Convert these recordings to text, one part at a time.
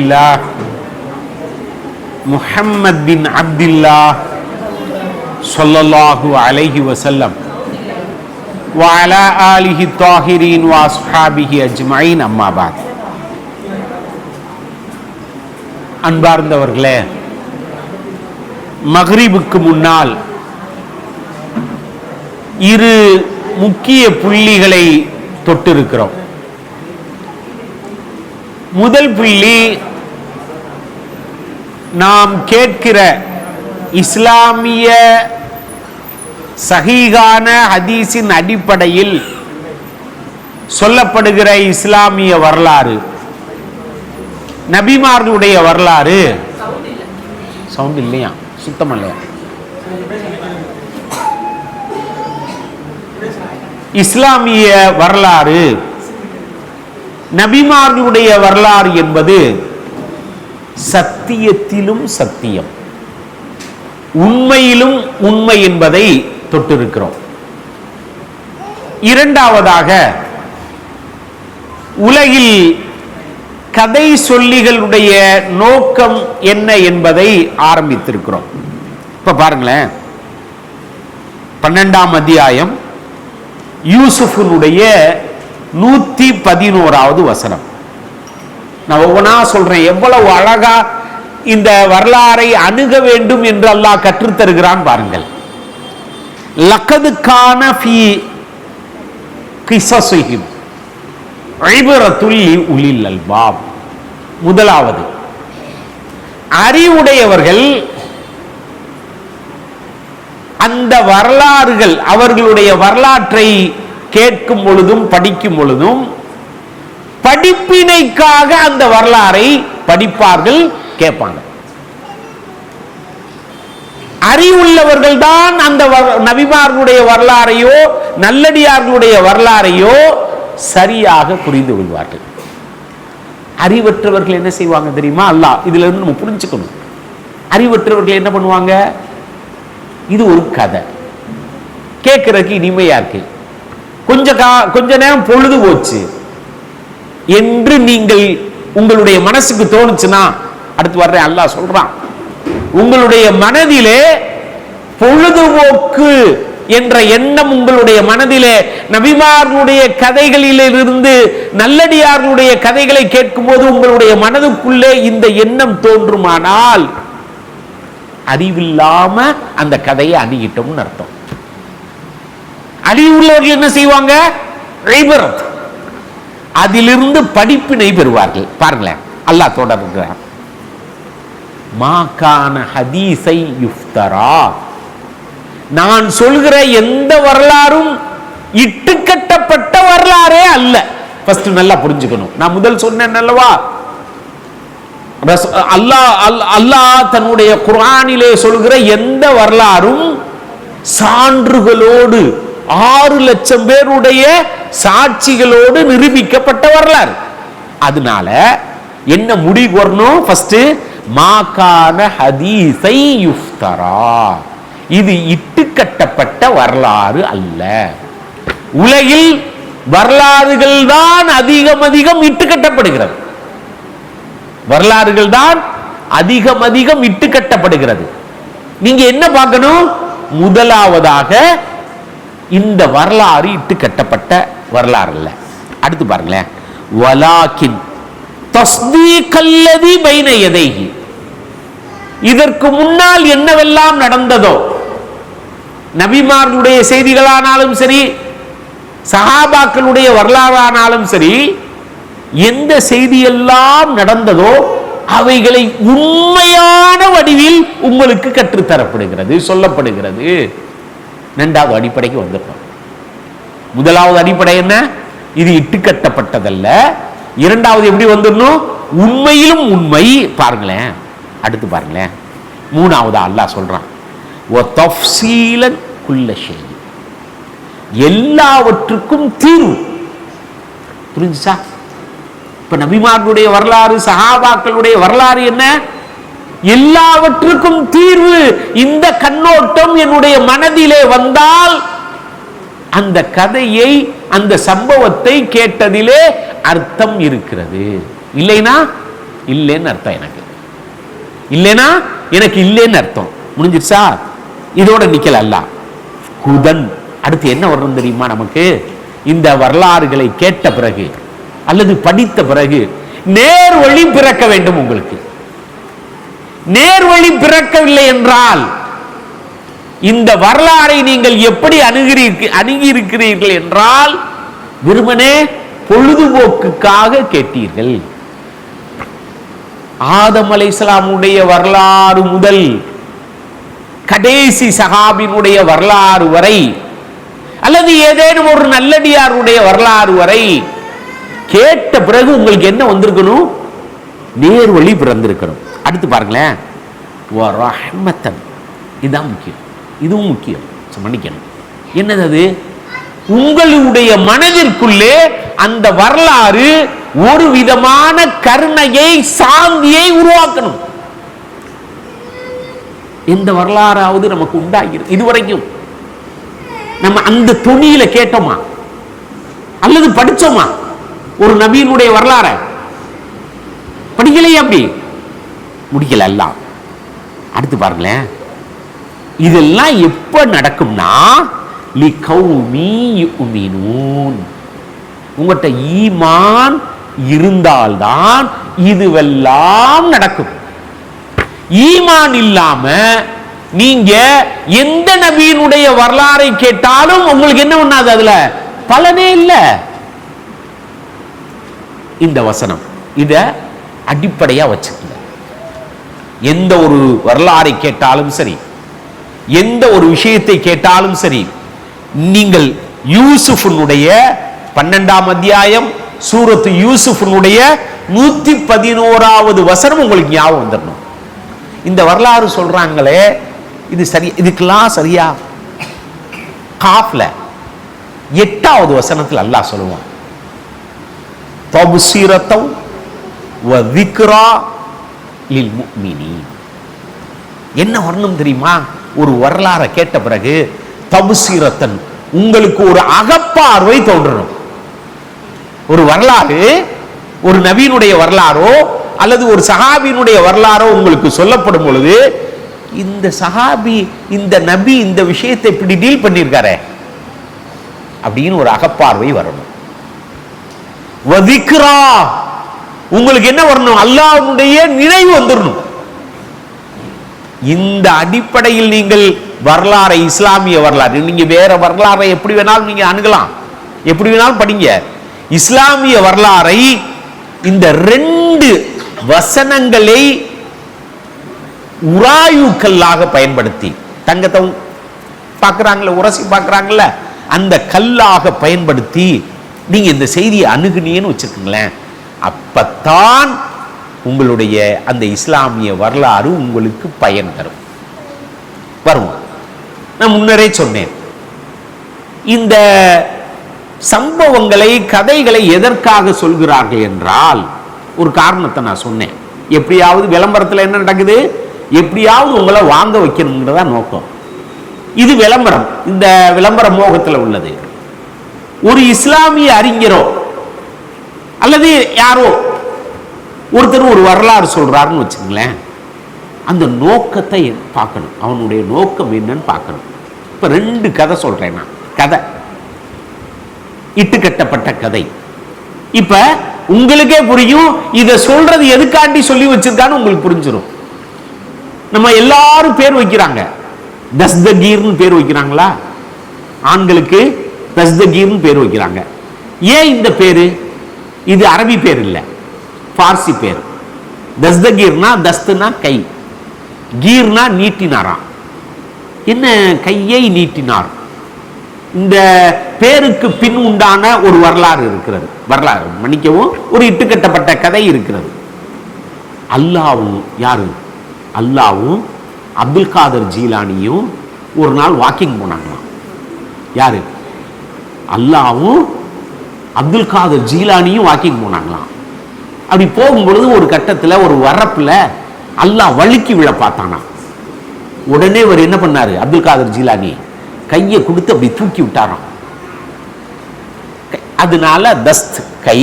ரசூலில்லாஹ் முஹம்மத் பின் அப்துல்லாஹ் ஸல்லல்லாஹு அலைஹி வஸல்லம் வ அலா ஆலிஹி தாஹிரீன் வ அஸ்ஹாபிஹி அஜ்மஈன் அம்மா பஅத். அன்பார்ந்தவர்களே, மக்ரிபுக்கு முன்னால் இரு முக்கிய புள்ளிகளை தொட்டிருக்கிறோம். முதல் புள்ளி, நாம் கேட்கிற இஸ்லாமிய சஹீஹான ஹதீஸின் அடிப்படையில் சொல்லப்படுகிற இஸ்லாமிய வரலாறு, நபிமார்களுடைய வரலாறு. சவுண்ட் இல்லையா? சுத்தம் இல்லையா? இஸ்லாமிய வரலாறு, நபிமார்களுடைய வரலாறு என்பது சத்தியத்திலும் சத்தியம், உண்மையிலும் உண்மை என்பதை தொட்டிருக்கிறோம். இரண்டாவதாக, உலகில் கதை சொல்லிகளுடைய நோக்கம் என்ன என்பதை ஆரம்பித்திருக்கிறோம். இப்ப பாருங்களேன், 12ஆம் அத்தியாயம் யூசுஃபுடைய 111வது வசனம். நான் ஒவ்வொன்றா சொல்றேன், எவ்வளவு அழகா இந்த வரலாறை அணுக வேண்டும் என்று அல்லாஹ் கற்றுத்தருகிறான் பாருங்கள். லக்கது கான ஃபீ கிஸஸிஹிம் இப்ரத்துல் லிஉலில் அல்பாப். முதலாவது, அறிவுடையவர்கள் அந்த வரலாறுகள், அவர்களுடைய வரலாற்றை கேட்கும் பொழுதும் படிக்கும் பொழுதும் படிப்பினைக்காக அந்த வரலாறை படிப்பார்கள், கேட்பாங்க. அறிவுள்ளவர்கள் தான் அந்த நபிமார்களுடைய வரலாறையோ நல்லடியார்களுடைய வரலாறையோ சரியாக புரிந்து கொள்வார்கள். அறிவற்றவர்கள் என்ன செய்வாங்க தெரியுமா? அல்லாஹ் இதுல இருந்து நம்ம புரிஞ்சுக்கணும். அறிவற்றவர்கள் என்ன பண்ணுவாங்க? இது ஒரு கதை, கேட்கறதுக்கு இனிமையா இருக்கு, கொஞ்ச நேரம் பொழுது போச்சு என்று நீங்கள் உங்களுடைய மனசுக்கு தோணுச்சுன்னா, அடுத்து வர்றேன், அல்லாஹ் சொல்றான், உங்களுடைய மனதிலே பொழுதுபோக்கு என்ற எண்ணம் உங்களுடைய மனதிலே நபிமார்களுடைய கதைகளிலிருந்து நல்லடியார்களுடைய கதைகளை கேட்கும் போது உங்களுடைய மனதுக்குள்ளே இந்த எண்ணம் தோன்றுமானால் அறிவில்லாம அந்த கதையை அணுகிட்டோம்னு அர்த்தம். அறிவுள்ளவர்கள் என்ன செய்வாங்க? இப்ரத், அதிலிருந்து படிப்பினை பெறுவார்கள். பாருங்களேன், அல்லாஹ் தொடர்கிறார், மாகான ஹதீஸை யுஃப்தரா. நான் சொல்கிற எந்த வரலாறும் இட்டுக்கட்டப்பட்ட வரலாறே அல்ல. ஃபர்ஸ்ட் நல்லா புரிஞ்சுக்கணும். நான் முதல் சொன்னேன் அல்லவா, அல்லாஹ் தன்னுடைய குர்ஆனிலே சொல்கிற எந்த வரலாறும் சான்றுகளோடு 6 லட்சம் பேருடைய சாட்சிகளோடு நிரூபிக்கப்பட்ட வரலாறு. அதனால என்ன முடிவு வரணும்? ஃபர்ஸ்ட், மாகான ஹதீஸை யுஃப்தரா, இது இட்டுக்கட்டப்பட்ட வரலாறு அல்ல. உலகில் வரலாறுகள் தான் அதிகம் இட்டுக்கட்டப்படுகிறது. வரலாறுகள் தான் அதிகம் இட்டுக்கட்டப்படுகிறது. நீங்க என்ன பார்க்கணும்? முதலாவதாக இந்த வரலாறு இட்டுக்கட்டப்பட்ட வரலாறு அல்ல. அடுத்து பாருங்களேன், வலாக்கின் தஸ்தீகல்லதி பைன யதைஹி, இதற்கு முன்னால் என்னவெல்லாம் நடந்ததோ, நபிமார்களுடைய செய்திகளானாலும் சரி, சஹாபாக்களுடைய வரலாறானாலும் சரி, எந்த செய்தியெல்லாம் நடந்ததோ அவைகளை உண்மையான வடிவில் உங்களுக்கு கற்றுத்தரப்படுகிறது, சொல்லப்படுகிறது. இரண்டாவது அடிப்படைக்கு வந்துட்டோம். முதலாவது அடிப்படை என்ன? இது இட்டுக்கட்டப்பட்டதல்ல. இரண்டாவது எப்படி வந்துடணும்? உண்மையிலும் உண்மை. பாருங்களேன், அடுத்து பாருங்களேன், மூணாவது அல்லாஹ் சொல்றான், வ தஃப்ஸீலன் குல்ல ஷை, எல்லாவற்றுக்கும் தீர்வு. புரிஞ்சுச்சா? இப்ப நபிமார்களுடைய வரலாறு, சஹாபாக்களுடைய வரலாறு என்ன? எல்லாவற்றுக்கும் தீர்வு. இந்த கண்ணோட்டம் என்னுடைய மனதிலே வந்தால் அந்த கதையை, அந்த சம்பவத்தை கேட்டதிலே அர்த்தம் இருக்கிறது. இல்லைனா இல்லைன்னு அர்த்தம். எனக்கு இல்லைன்னா எனக்கு இல்லைன்னு அர்த்தம். முடிஞ்சிருச்சா? இதோட நிக்கல அல்ல. ஹுதன் அடுத்து என்ன வரணும் தெரியுமா? நமக்கு இந்த வரலாறுகளை கேட்ட பிறகு அல்லது படித்த பிறகு நேர் வழி பிறக்க வேண்டும். உங்களுக்கு நேர் வழி பிறக்கவில்லை என்றால் இந்த வரலாறை நீங்கள் எப்படி அணுகியிருக்கிறீர்கள் என்றால் வெறுமனே பொழுதுபோக்குக்காக கேட்டீர்கள். ஆதம் அலைஹிஸ்ஸலாமுடைய வரலாறு முதல் கடைசி சஹாபினுடைய வரலாறு வரை அல்லது ஏதேனும் ஒரு நல்லடியாருடைய வரலாறு வரை கேட்ட பிறகு உங்களுக்கு என்ன வந்திருக்கணும்? நேர் வழி பிறந்திருக்கணும். அடுத்து பாருங்களேன், ரஹ்மத்தன். இதுதான் முக்கியம். இதுவும் முக்கியம். மன்னிக்கணும். என்னது அது? உங்களுடைய மனதிற்குள்ளே அந்த வரலாறு ஒரு விதமான கருணையை, சாந்தியை உருவாக்கணும். எந்த வரலாறாவது நமக்கு உண்டாகிறது இதுவரைக்கும்? நம்ம அந்த துணியில கேட்டோமா அல்லது படிச்சோமா? ஒரு நபியினுடைய வரலாற படிக்கலையே, அப்படி முடிக்கல எல்லாம். அடுத்து பாருங்களேன், இதெல்லாம் எப்ப நடக்கும்னா லிகௌமி யுமினூன். உங்கள்கிட்ட ஈமான் இருந்தால்தான் இதுவெல்லாம் நடக்கும். ஈமான் இல்லாம நீங்க எந்த நபியினுடைய வரலாறை கேட்டாலும் உங்களுக்கு என்ன பண்ணாது? அதுல பலனே இல்லை. இந்த வசனம் இத அடிப்படையா வச்சுக்கல. எந்த ஒரு வரலாறை கேட்டாலும் சரி, எந்த ஒரு விஷயத்தை கேட்டாலும் சரி, நீங்கள் யூசுஃபுனுடைய 12ஆம் அத்தியாயம் சூரத்து யூசுஃபுனுடைய 111வது வசனம் உங்களுக்கு ஞாபகம் வந்துடணும். இந்த வரலாறு சொல்றாங்களே, இது சரி, இதுக்கெல்லாம் சரியா? காஃப்ல 8வது வசனத்தில் அல்லாஹ் சொல்லுவான், தப்சீரத்தௌ வ ذிக்ரா லில் முஃமினீன். என்ன வரணும் தெரியுமா? ஒரு வரலாறை கேட்ட பிறகு தப்சீரத்தன், உங்களுக்கு ஒரு அகப்பார்வை தோன்றணும். ஒரு வரலாறு, ஒரு நபியினுடைய வரலாறோ அல்லது ஒரு சஹாபியினுடைய வரலாறோ உங்களுக்கு சொல்லப்படும் பொழுது, இந்த சஹாபி, இந்த நபி இந்த விஷயத்தை இப்படி டீல் பண்ணியிருக்காரே அப்படின்னு ஒரு அகப்பார்வை வரணும். வதிக்ரா, உங்களுக்கு என்ன வரணும்? அல்லாஹ்வுடைய நினைவு வந்துடணும். இந்த அடிப்படையில் நீங்கள் வரலாறை, இஸ்லாமிய வரலாறு, நீங்க வேற வரலாறை எப்படி வேணாலும் நீங்க அணுகலாம், எப்படி வேணாலும் படிங்க. இஸ்லாமிய வரலாறை இந்த 2 வசனங்களை உராயுக்கல்லாக பயன்படுத்தி, தங்கத்தை பார்க்குறாங்களே, உரசி பார்க்குறாங்கல்ல, அந்த கல்லாக பயன்படுத்தி நீங்க இந்த செய்தியை அணுகுனீன்னு வச்சுக்கோங்களேன். அப்பத்தான் உங்களுடைய அந்த இஸ்லாமிய வரலாறு உங்களுக்கு பயன் தரும். வரும். நான் முன்னரே சொன்னேன், இந்த சம்பவங்களை, கதைகளை எதற்காக சொல்கிறார்கள் என்றால் ஒரு காரணத்தை நான் சொன்னேன். எப்படியாவது விளம்பரத்தில் என்ன நடக்குது, எப்படியாவது உங்களை வாங்க வைக்கணுங்கிறதா நோக்கம். இது விளம்பரம், இந்த விளம்பர மோகத்தில் உள்ளது. ஒரு இஸ்லாமிய அறிஞரோ அல்லது யாரோ ஒருத்தர் ஒரு வரலாறு சொல்றாருன்னு வச்சுங்களேன், அந்த நோக்கத்தை பார்க்கணும். அவனுடைய நோக்கம் என்னன்னு பார்க்கணும். இப்ப 2 கதை சொல்றேன் நான். கதை இட்டுக்கட்டப்பட்ட கதை. இப்ப உங்களுக்கே புரியும், இதை சொல்றது எதுக்காண்டி சொல்லி வச்சிருக்கான்னு உங்களுக்கு புரிஞ்சிடும். நம்ம எல்லாரும் பேர் வைக்கிறாங்க, தஸ்தகீர்னு பேர் வைக்கிறாங்களா? ஆண்களுக்கு தஸ்தகீர்னு பேர் வைக்கிறாங்க. ஏன் இந்த பேரு? இது அரபி பேர் இல்லை, பார்சி பேர். தஸ்தகீர்னா, தஸ்துனா கை, கீர்னா நீட்டினாராம். என்ன கையை நீட்டினார்? இந்த பேருக்கு பின் உண்டான ஒரு வரலாறு இருக்கிறது. வரலாறு மன்னிக்கவும், ஒரு இட்டுக்கட்டப்பட்ட கதை இருக்கிறது. அல்லாவும் யாரு? அல்லாவும் அப்துல் காதர் ஜீலானியும் ஒரு நாள் வாக்கிங் போனாங்களாம். யாரு? அல்லாவும் அப்துல் காதர் ஜீலானியும் வாக்கிங் போனாங்களாம். அப்படி போகும்பொழுது ஒரு கட்டத்தில் ஒரு வரப்புல அல்லாஹ் வழுக்கி விழ பார்த்தானா. உடனே அவர் என்ன பண்ணாரு? அப்துல் காதர் ஜீலானி கையை கொடுத்து அப்படி தூக்கி விட்டாராம். அதனால தஸ்த் கை,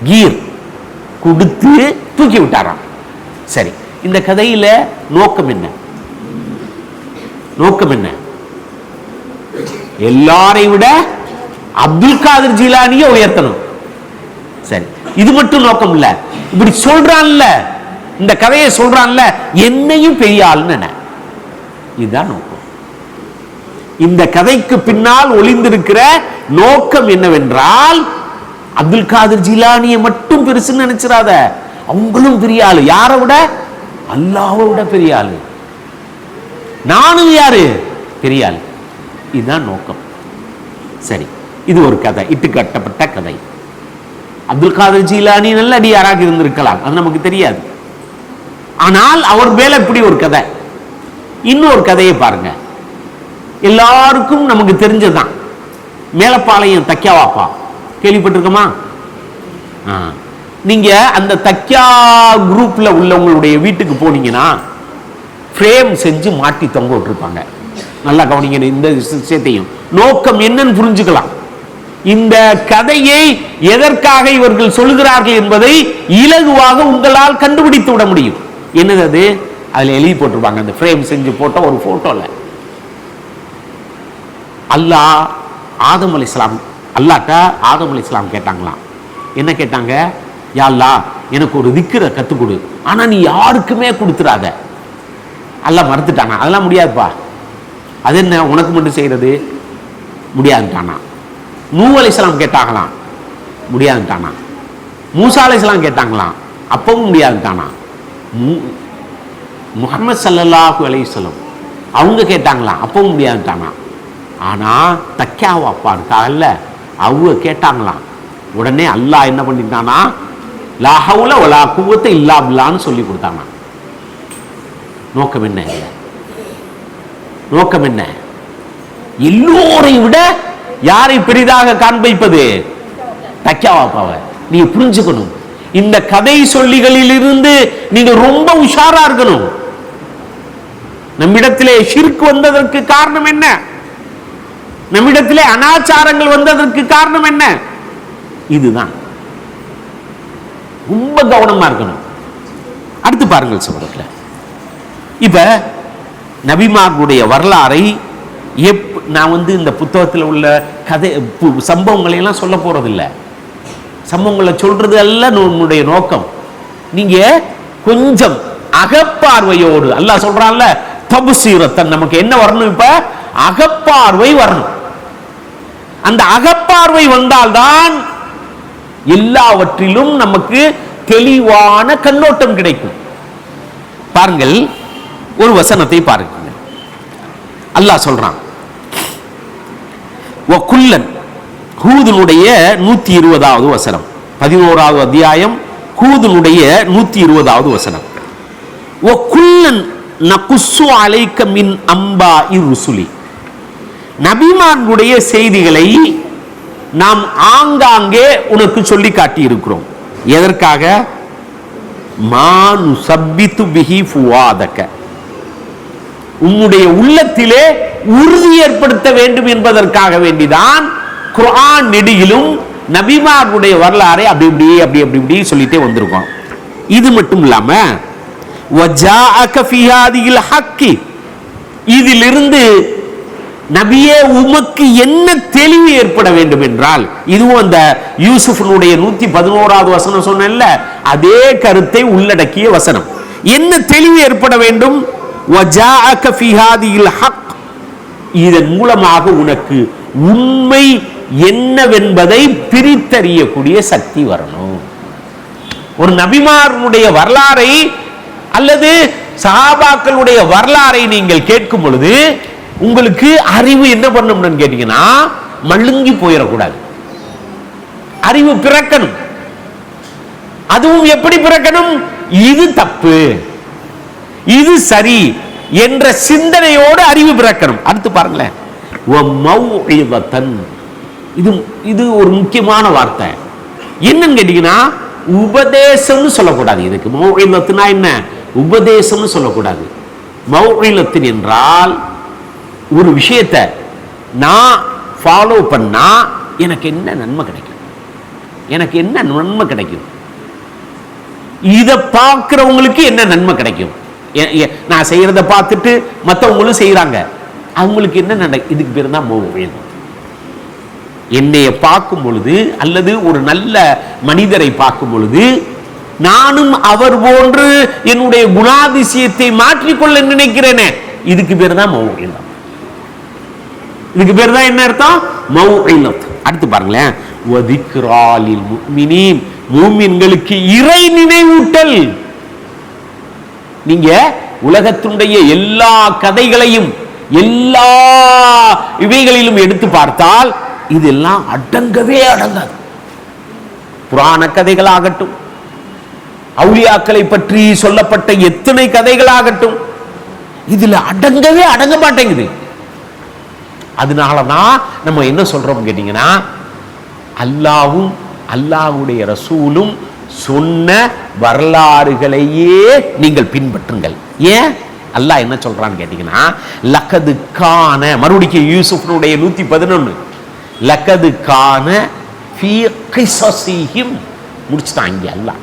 கீர் கொடுத்து தூக்கி விட்டாராம். சரி, இந்த கதையில நோக்கம் என்ன? நோக்கம் என்ன? எல்லாரை விட அப்துல் காதர் ஜீலானியை உயர்த்தணும். சரி, இது மட்டும் நோக்கம் இல்ல. இப்படி சொல்றான்ல, இந்த கதையை சொல்றான்ல, என்னையும் பெரிய ஆளுன்னு. இதுதான் நோக்கம். இந்த கதைக்கு பின்னால் ஒளிந்திருக்கிற நோக்கம் என்னவென்றால், அப்துல் காதர் ஜீலானியை மட்டும் பெருசுன்னு நினைச்சிடாத, அவங்களும் பெரிய ஆளு. யாரை விட? அல்லாஹ்வை விட பெரிய ஆளு. நானும் யாரு? பெரிய ஆளு. இதுதான் நோக்கம். சரி, இது ஒரு கதை, இட்டு கட்டப்பட்ட கதை. அப்துல் காதர் ஜீலானி நல்ல அடியாராக இருந்திருக்கலாம், அது நமக்கு தெரியாது. ஆனால் அவர் மேல இப்படி ஒரு கதை. இன்னொரு கதையை பாருங்க, எல்லாருக்கும் நமக்கு தெரிஞ்சதுதான். மேலப்பாளையம் தக்கியாவாப்பா கேள்விப்பட்டிருக்கோமா? நீங்க அந்த தக்கியா குரூப்ல உள்ளவங்களுடைய வீட்டுக்கு போனீங்கன்னா ஃப்ரேம் செஞ்சு மாட்டி தொங்க விட்டுருப்பாங்க. நல்லா கவனிங்க, இந்த விஷயத்தையும் நோக்கம் என்னன்னு புரிஞ்சுக்கலாம். இந்த கதையை எதற்காக இவர்கள் சொல்லுகிறார்கள் என்பதை இலகுவாக உங்களால் கண்டுபிடித்து விட முடியும். என்னது அது? அதுல எழுதி போட்டிருப்பாங்க, அந்த ஃப்ரேம் செஞ்சு போட்ட ஒரு போட்டோல அல்லாஹ் ஆதம் அலைஹிஸ்ஸலாம், அல்லாஹ்ட்ட ஆதம் அலைஹிஸ்ஸலாம் கேட்டாங்களாம். என்ன கேட்டாங்க? யா அல்லாஹ், எனக்கு ஒரு திக்ரை கத்துக் கொடு, ஆனா நீ யாருக்குமே கொடுத்துறாத. அல்லாஹ் மறுத்துட்டானா, அதெல்லாம் முடியாதுப்பா. அது என்ன உனக்கு மட்டும் செய்யறது? முடியாதுட்டானா. நூஹ் அலைஹிஸ்ஸலாம் கேட்டாங்களாம், முடியாதுட்டானா. மூசா அலைஹிஸ்ஸலாம் கேட்டாங்களாம், அப்பவும் முடியாதுட்டானா. முஹம்மது ஸல்லல்லாஹு அலைஹி வஸல்லம் அவங்க கேட்டாங்களாம், அப்பவும் முடியாதுட்டானா. ஆனா தக்கியாவா அப்பா இருக்காங்கல்ல, அவங்க கேட்டாங்களாம். உடனே அல்லாஹ் என்ன பண்ணிட்டானா, லா ஹவுல வலா குவத்த இல்லா பில்லான்னு சொல்லி கொடுத்தாங்க. நோக்கம் என்ன? நோக்கம் என்ன? எல்லோரை விட யாரை பெரிதாக காண்பிப்பது? தக்கியாவாப்பாவை. நீங்க புரிஞ்சுக்கணும். இந்த கதை சொல்லிகளில் இருந்து நீங்க ரொம்ப உஷாரா இருக்கணும். நம்மிடத்திலே ஷிர்க் வந்ததற்கு காரணம் என்ன? நம்மிடத்திலே அனாச்சாரங்கள் வந்ததற்கு காரணம் என்ன? இதுதான். ரொம்ப கவனமா இருக்கணும். அடுத்து பாருங்கள் சகோதரர்களே, இப்ப நபிமார்களுடைய வரலாறை நான் இந்த புத்தகத்தில் உள்ள கதை சம்பவங்களை எல்லாம் சொல்ல போறதில்லை. சம்பவங்களை சொல்றது அல்ல நம்முடைய நோக்கம். நீங்க கொஞ்சம் அகப்பார்வையோடு, அல்லாஹ் சொல்றான்ல தப்சீரத்தன், நமக்கு என்ன வரணும்? இப்ப அகப்பார்வை வரணும். அந்த அகப்பார்வை வந்தால்தான் எல்லாவற்றிலும் நமக்கு தெளிவான கண்ணோட்டம் கிடைக்கும். பாருங்கள், ஒரு வசனத்தை பாருங்க. அல்லாஹ் சொல்றான், வகுல்லன், ஹூதுனுடைய 120வது வசனம், 11வது அத்தியாயம், ஹூதுனுடைய 120வது வசனம். வகுல்லன் நகுஸ்ஸு அலைக மின் அம்பாஇ ருசுலி, நபிமார்களுடைய செய்திகளை நாம் ஆங்காங்கே உனக்கு சொல்லி காட்டி இருக்கிறோம். எதற்காக? மானு சப்பித்து பிஹி ஃபுவாதக, உன்னுடைய உள்ளத்திலே உறுதி ஏற்படுத்த வேண்டும் என்பதற்காக வேண்டிதான் குர்ஆன் நெடியிலும் நபிமார்களுடைய வரலாறை அப்படி இப்படி சொல்லிட்டே வந்திருக்கோம். இது மட்டும் இல்லாம வஜாஅக ஃபீ ஹாதில் ஹக்கி, இதிலிருந்து நபியே உமக்கு என்ன தெளிவு ஏற்பட வேண்டும் என்றால், இதுவும் அந்த யூசுஃபனுடைய 111வது வசனம் சொன்னேன்ல, அதே கருத்தை உள்ளடக்கிய வசனம். என்ன தெளிவு ஏற்பட வேண்டும்? வஜாஅக ஃபீ ஹாதில் ஹக், இதன் மூலமாக உனக்கு உண்மை என்னவென்பதை பிரித்தறியக்கூடிய சக்தி வரணும். ஒரு நபிமார்களுடைய வரலாறை அல்லது சஹாபாக்களுடைய வரலாறை நீங்கள் கேட்கும் பொழுது உங்களுக்கு அறிவு என்ன பண்ணணும்னு கேட்டீங்கன்னா, மழுங்கி போயிடக்கூடாது. அறிவு பிறக்கணும். அதுவும் எப்படி பிறக்கணும்? இது தப்பு, இது சரி என்ற சிந்தனையோடு அறிவு பிறக்கணும். அடுத்து பாருங்களேன், இது ஒரு முக்கியமான வார்த்தை. என்னன்னு கேட்டீங்கன்னா, உபதேசம்னு சொல்லக்கூடாது. இதுக்கு மௌஇலத்துனா என்ன? உபதேசம்னு சொல்லக்கூடாது. மௌஇலத்தின் என்றால் ஒரு விஷயத்தை நான் ஃபாலோ பண்ணா எனக்கு என்ன நன்மை கிடைக்கும், எனக்கு என்ன நன்மை கிடைக்கும், இதை பார்க்கிறவங்களுக்கு என்ன நன்மை கிடைக்கும்? நான் செய்யறத பார்த்துட்டு மற்றவங்களும் செய்யறாங்க, அவங்களுக்கு என்ன நடக்கும்? இதுக்கு பேர் தான் மௌஇலா. என்னைய பார்க்கும் பொழுது அல்லது ஒரு நல்ல மனிதரை பார்க்கும் பொழுது நானும் அவர் போன்று என்னுடைய குணாதிசயத்தை மாற்றிக்கொள்ள நினைக்கிறேனே, இதுக்கு பேர் தான் மௌஇலா. இதுக்கு பேர் தான் என்ன அர்த்தம்? மௌஇலா. அடுத்து பாருங்களேன், வதிக்ரா லில் முஃமினீன், மூமின்களுக்கு இறை நினைவூட்டல். நீங்க உலகத்துடைய எல்லா கதைகளையும் எல்லா இவைகளிலும் எடுத்து பார்த்தால் இதெல்லாம் அடங்கவே அடங்காது. புராண கதைகளாகட்டும், அவுலியாக்களை பற்றி சொல்லப்பட்ட எத்தனை கதைகளாகட்டும், இதுல அடங்கவே அடங்க மாட்டேங்குது. அதனாலதான் நம்ம என்ன சொல்றோம் கேட்டீங்கன்னா, அல்லாவும் அல்லாஹ்வுடைய ரசூலும் சொன்ன வரலாறுகளையே நீங்கள் பின்பற்றுங்கள். ஏன் அல்லாஹ் என்ன சொல்றான்னு கேட்டீங்கன்னா, லக்கது கான, மறுபடியும் யூசுஃபனுடைய 111, லக்கது கான ஃபீ கிஸஸிஹிம் முடிச்சுட்டாங்க அல்லாஹ்.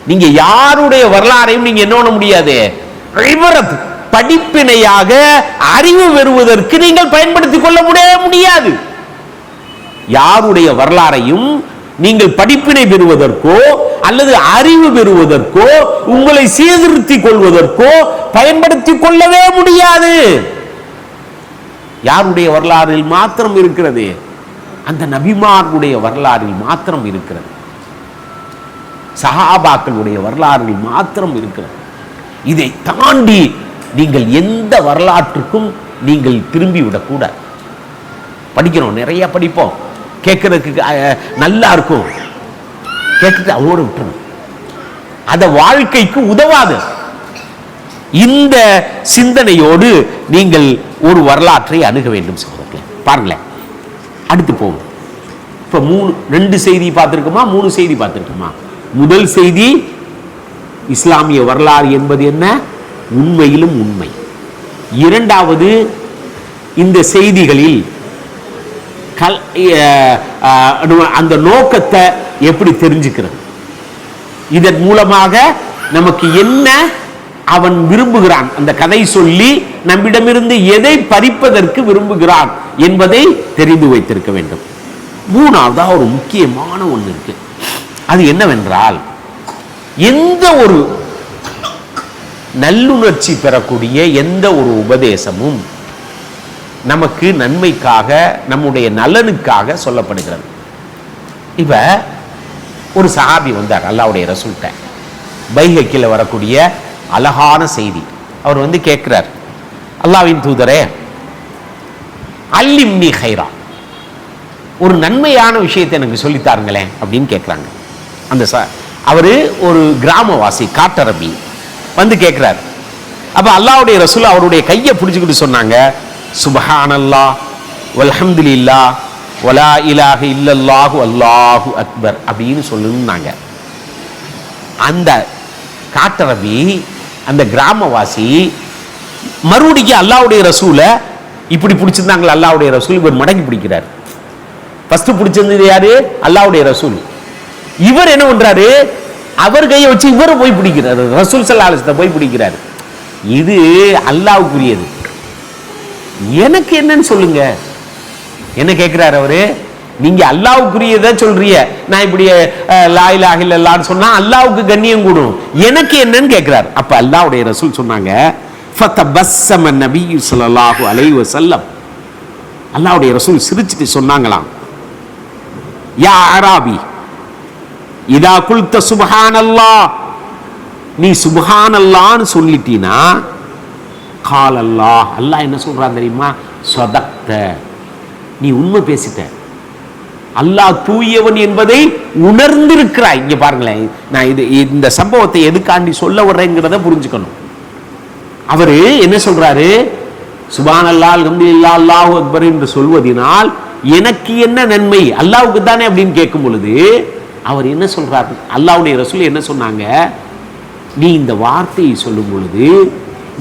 நீங்க யாருடைய வரலாறையும் நீங்க என்ன பண்ண முடியாது, இபரத் படிப்பினையாக அறிவு பெறுவதற்கு நீங்கள் பயன்படுத்திக் கொள்ள முடியாது. யாருடைய வரலாறையும் நீங்கள் படிப்பினை பெறுவதற்கோ அல்லது அறிவு பெறுவதற்கோ உங்களை சீர்திருத்திக் கொள்வதற்கோ பயன்படுத்திக் கொள்ளவே முடியாது. யாருடைய வரலாறில் மாத்திரம் இருக்கிறது? அந்த நபிமார்களுடைய வரலாறில் மாத்திரம் இருக்கிறது, சஹாபாக்களுடைய வரலாறில் மாத்திரம் இருக்கிறது. இதை தாண்டி நீங்கள் எந்த வரலாற்றுக்கும் நீங்கள் திரும்பி விடக்கூடாது. படிக்கிறோம், நிறைய படிப்போம், கேட்கறதுக்கு நல்லா இருக்கும், கேட்கறது அவரோட விட்டுரும், அத வாழ்க்கைக்கு உதவாது. இந்த சிந்தனையோடு நீங்கள் ஒரு வரலாற்றை அணுக வேண்டும் சகோதரர்களே. பாருங்களேன், அடுத்து போவோம். இப்ப 2 செய்தி பார்த்திருக்குமா, 3 செய்தி பார்த்திருக்குமா? முதல் செய்தி, இஸ்லாமிய வரலாறு என்பது என்ன, உண்மையிலும் உண்மை. இரண்டாவது, இந்த செய்திகளில் அந்த நோக்கத்தை எப்படி தெரிஞ்சுக்கிறது, இதன் மூலமாக நமக்கு என்ன அவன் விரும்புகிறான், அந்த கதை சொல்லி நம்மிடமிருந்து எதை பறிப்பதற்கு விரும்புகிறான் என்பதை தெரிந்து வைத்திருக்க வேண்டும். மூணாவதா ஒரு முக்கியமான ஒன்று இருக்கு, அது என்னவென்றால், எந்த ஒரு நல்லுணர்ச்சி பெறக்கூடிய எந்த ஒரு உபதேசமும் நமக்கு நன்மைக்காக, நம்முடைய நலனுக்காக சொல்லப்படுகிறது. இப்ப ஒரு சஹாபி வந்தார் அல்லாஹ்வுடைய ரசூல்கிட்ட, பைஹக்கில வரக்கூடிய அழகான செய்தி. அவர் வந்து கேட்கிறார், அல்லாஹ்வின் தூதரே, அல்லிம்னி ஹைரா, ஒரு நன்மையான விஷயத்தை எனக்கு சொல்லித்தாருங்களேன் அப்படின்னு கேட்கிறாங்க. அந்த அவரு ஒரு கிராமவாசி, காட்டரபி வந்து கேட்கிறார். அப்ப அல்லாஹ்வுடைய ரசூல் அவருடைய கையை பிடிச்சுக்கிட்டு சொன்னாங்க, சுப்ஹானல்லாஹ் வல்ஹம்துலில்லாஹ் வலா இலாஹ இல்லல்லாஹு அல்லாஹு அக்பர் அப்படின்னு சொல்லுன்னாங்க. அந்த காட்டரபி, அந்த கிராமவாசி மறுபடியும் அல்லாஹ்வுடைய ரசூலை இப்படி பிடிச்சிருந்தாங்களா, அல்லாஹ்வுடைய ரசூல் இவர் மடங்கி பிடிக்கிறார். ஃபர்ஸ்ட் பிடிச்சிருந்தது யாரு, அல்லாஹ்வுடைய ரசூல். இவர் என்ன பண்றாரு, அவர் கையை வச்சு இவர் போய் பிடிக்கிறார், ரசூல் ஸல்லல்லாஹு அலைஹி வஸல்லம் போய் பிடிக்கிறார். இது அல்லாஹ்வுக்குரியது, எனக்கு என்னன்னு சொல்லுங்க. என்ன கேட்கிறார் அவரு, நீங்க அல்லாஹ்வுக்குரியதை சொல்றீங்க, நான் இப்படி லா இலாஹ இல்லல்லாஹ்னு சொன்னா அல்லாஹ்வுக்கு கண்ணியம் கூடும், எனக்கு என்னன்னு கேட்கிறார். அப்ப அல்லாஹ்வுடைய ரசூல் சொன்னாங்க, ஃபதபஸ்ஸம நபியு ஸல்லல்லாஹு அலைஹி வஸல்லம், அல்லாஹ்வுடைய ரசூல் சிரிச்சிட்டு சொன்னாங்களாம், யா அராபி இதா குல்த சுப்ஹானல்லாஹ், நீ சுப்ஹானல்லாஹ்னு சொல்லிட்டீனா, கால் அல்லாஹ், அல்லாஹ் என்ன சொல்றான் தெரியுமா, ஸதக்த, நீ உண்மை பேசிட்ட, அல்லாஹ் தூயவன் என்பதை உணர்ந்திருக்கிறாய். இங்க பாருங்களேன், நான் இந்த சம்பவத்தை எதுக்காண்டி சொல்ல வர்றேங்கிறத புரிஞ்சுக்கணும். அவரு என்ன சொல்றாரு, சுப்ஹானல்லாஹ் அல்ஹம்துலில்லாஹ் அல்லாஹு அக்பர் என்று சொல்வதினால் எனக்கு என்ன நன்மை, அல்லாஹ்வுக்கு தானே அப்படின்னு கேட்கும் பொழுது அவர் என்ன சொல்றாரு, அல்லாஹ்வுடைய ரசூல் என்ன சொன்னாங்க, நீ இந்த வார்த்தையை சொல்லும் பொழுது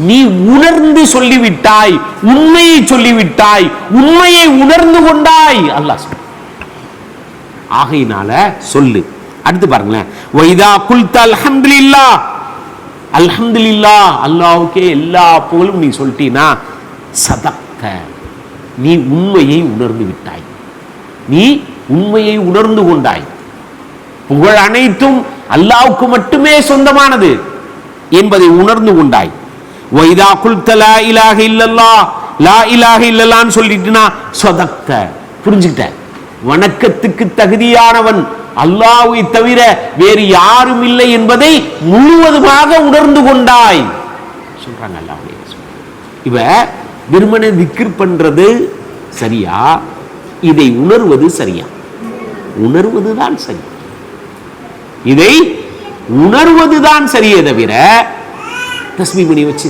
நீ உணர்ந்து சொல்லிவிட்டாய், உண்மையை சொல்லிவிட்டாய், உண்மையை உணர்ந்து கொண்டாய், அல்லாஹ் சொல்ற. ஆகையினால சொல்லு, அடுத்து பாருங்களேன், வைதா குல்த அல்ஹம்துலில்லாஹ், அல்ஹம்துலில்லாஹ், அல்லாஹ்வுக்கே எல்லா புகழும் நீ சொல்லிட்டீனா, சதக்த, நீ உண்மையை உணர்ந்து விட்டாய், நீ உண்மையை உணர்ந்து கொண்டாய், புகழ் அனைத்தும் அல்லாஹ்வுக்கு மட்டுமே சொந்தமானது என்பதை உணர்ந்து கொண்டாய். வைதா குல்த லா இலாஹ இல்லல்லாஹ், லா இலாஹ இல்லல்லாஹ்னு சொல்லிட்டுனா சதக்த, புரிஞ்சுக்கிட்ட, வணக்கத்துக்கு தகுதியானவன் அல்லாஹ்வை தவிர வேறு யாரும் இல்லை என்பதை முழுவதுமாக உணர்ந்து கொண்டாய் சொல்றாங்க அல்லாஹ். இவ வெறுமனே திக்ர் பண்றது சரியா, இதை உணர்வது சரியா? உணர்வதுதான் சரி, இதை உணர்வதுதான் சரியே தவிர தஸ்மீ பண்ணி வச்சு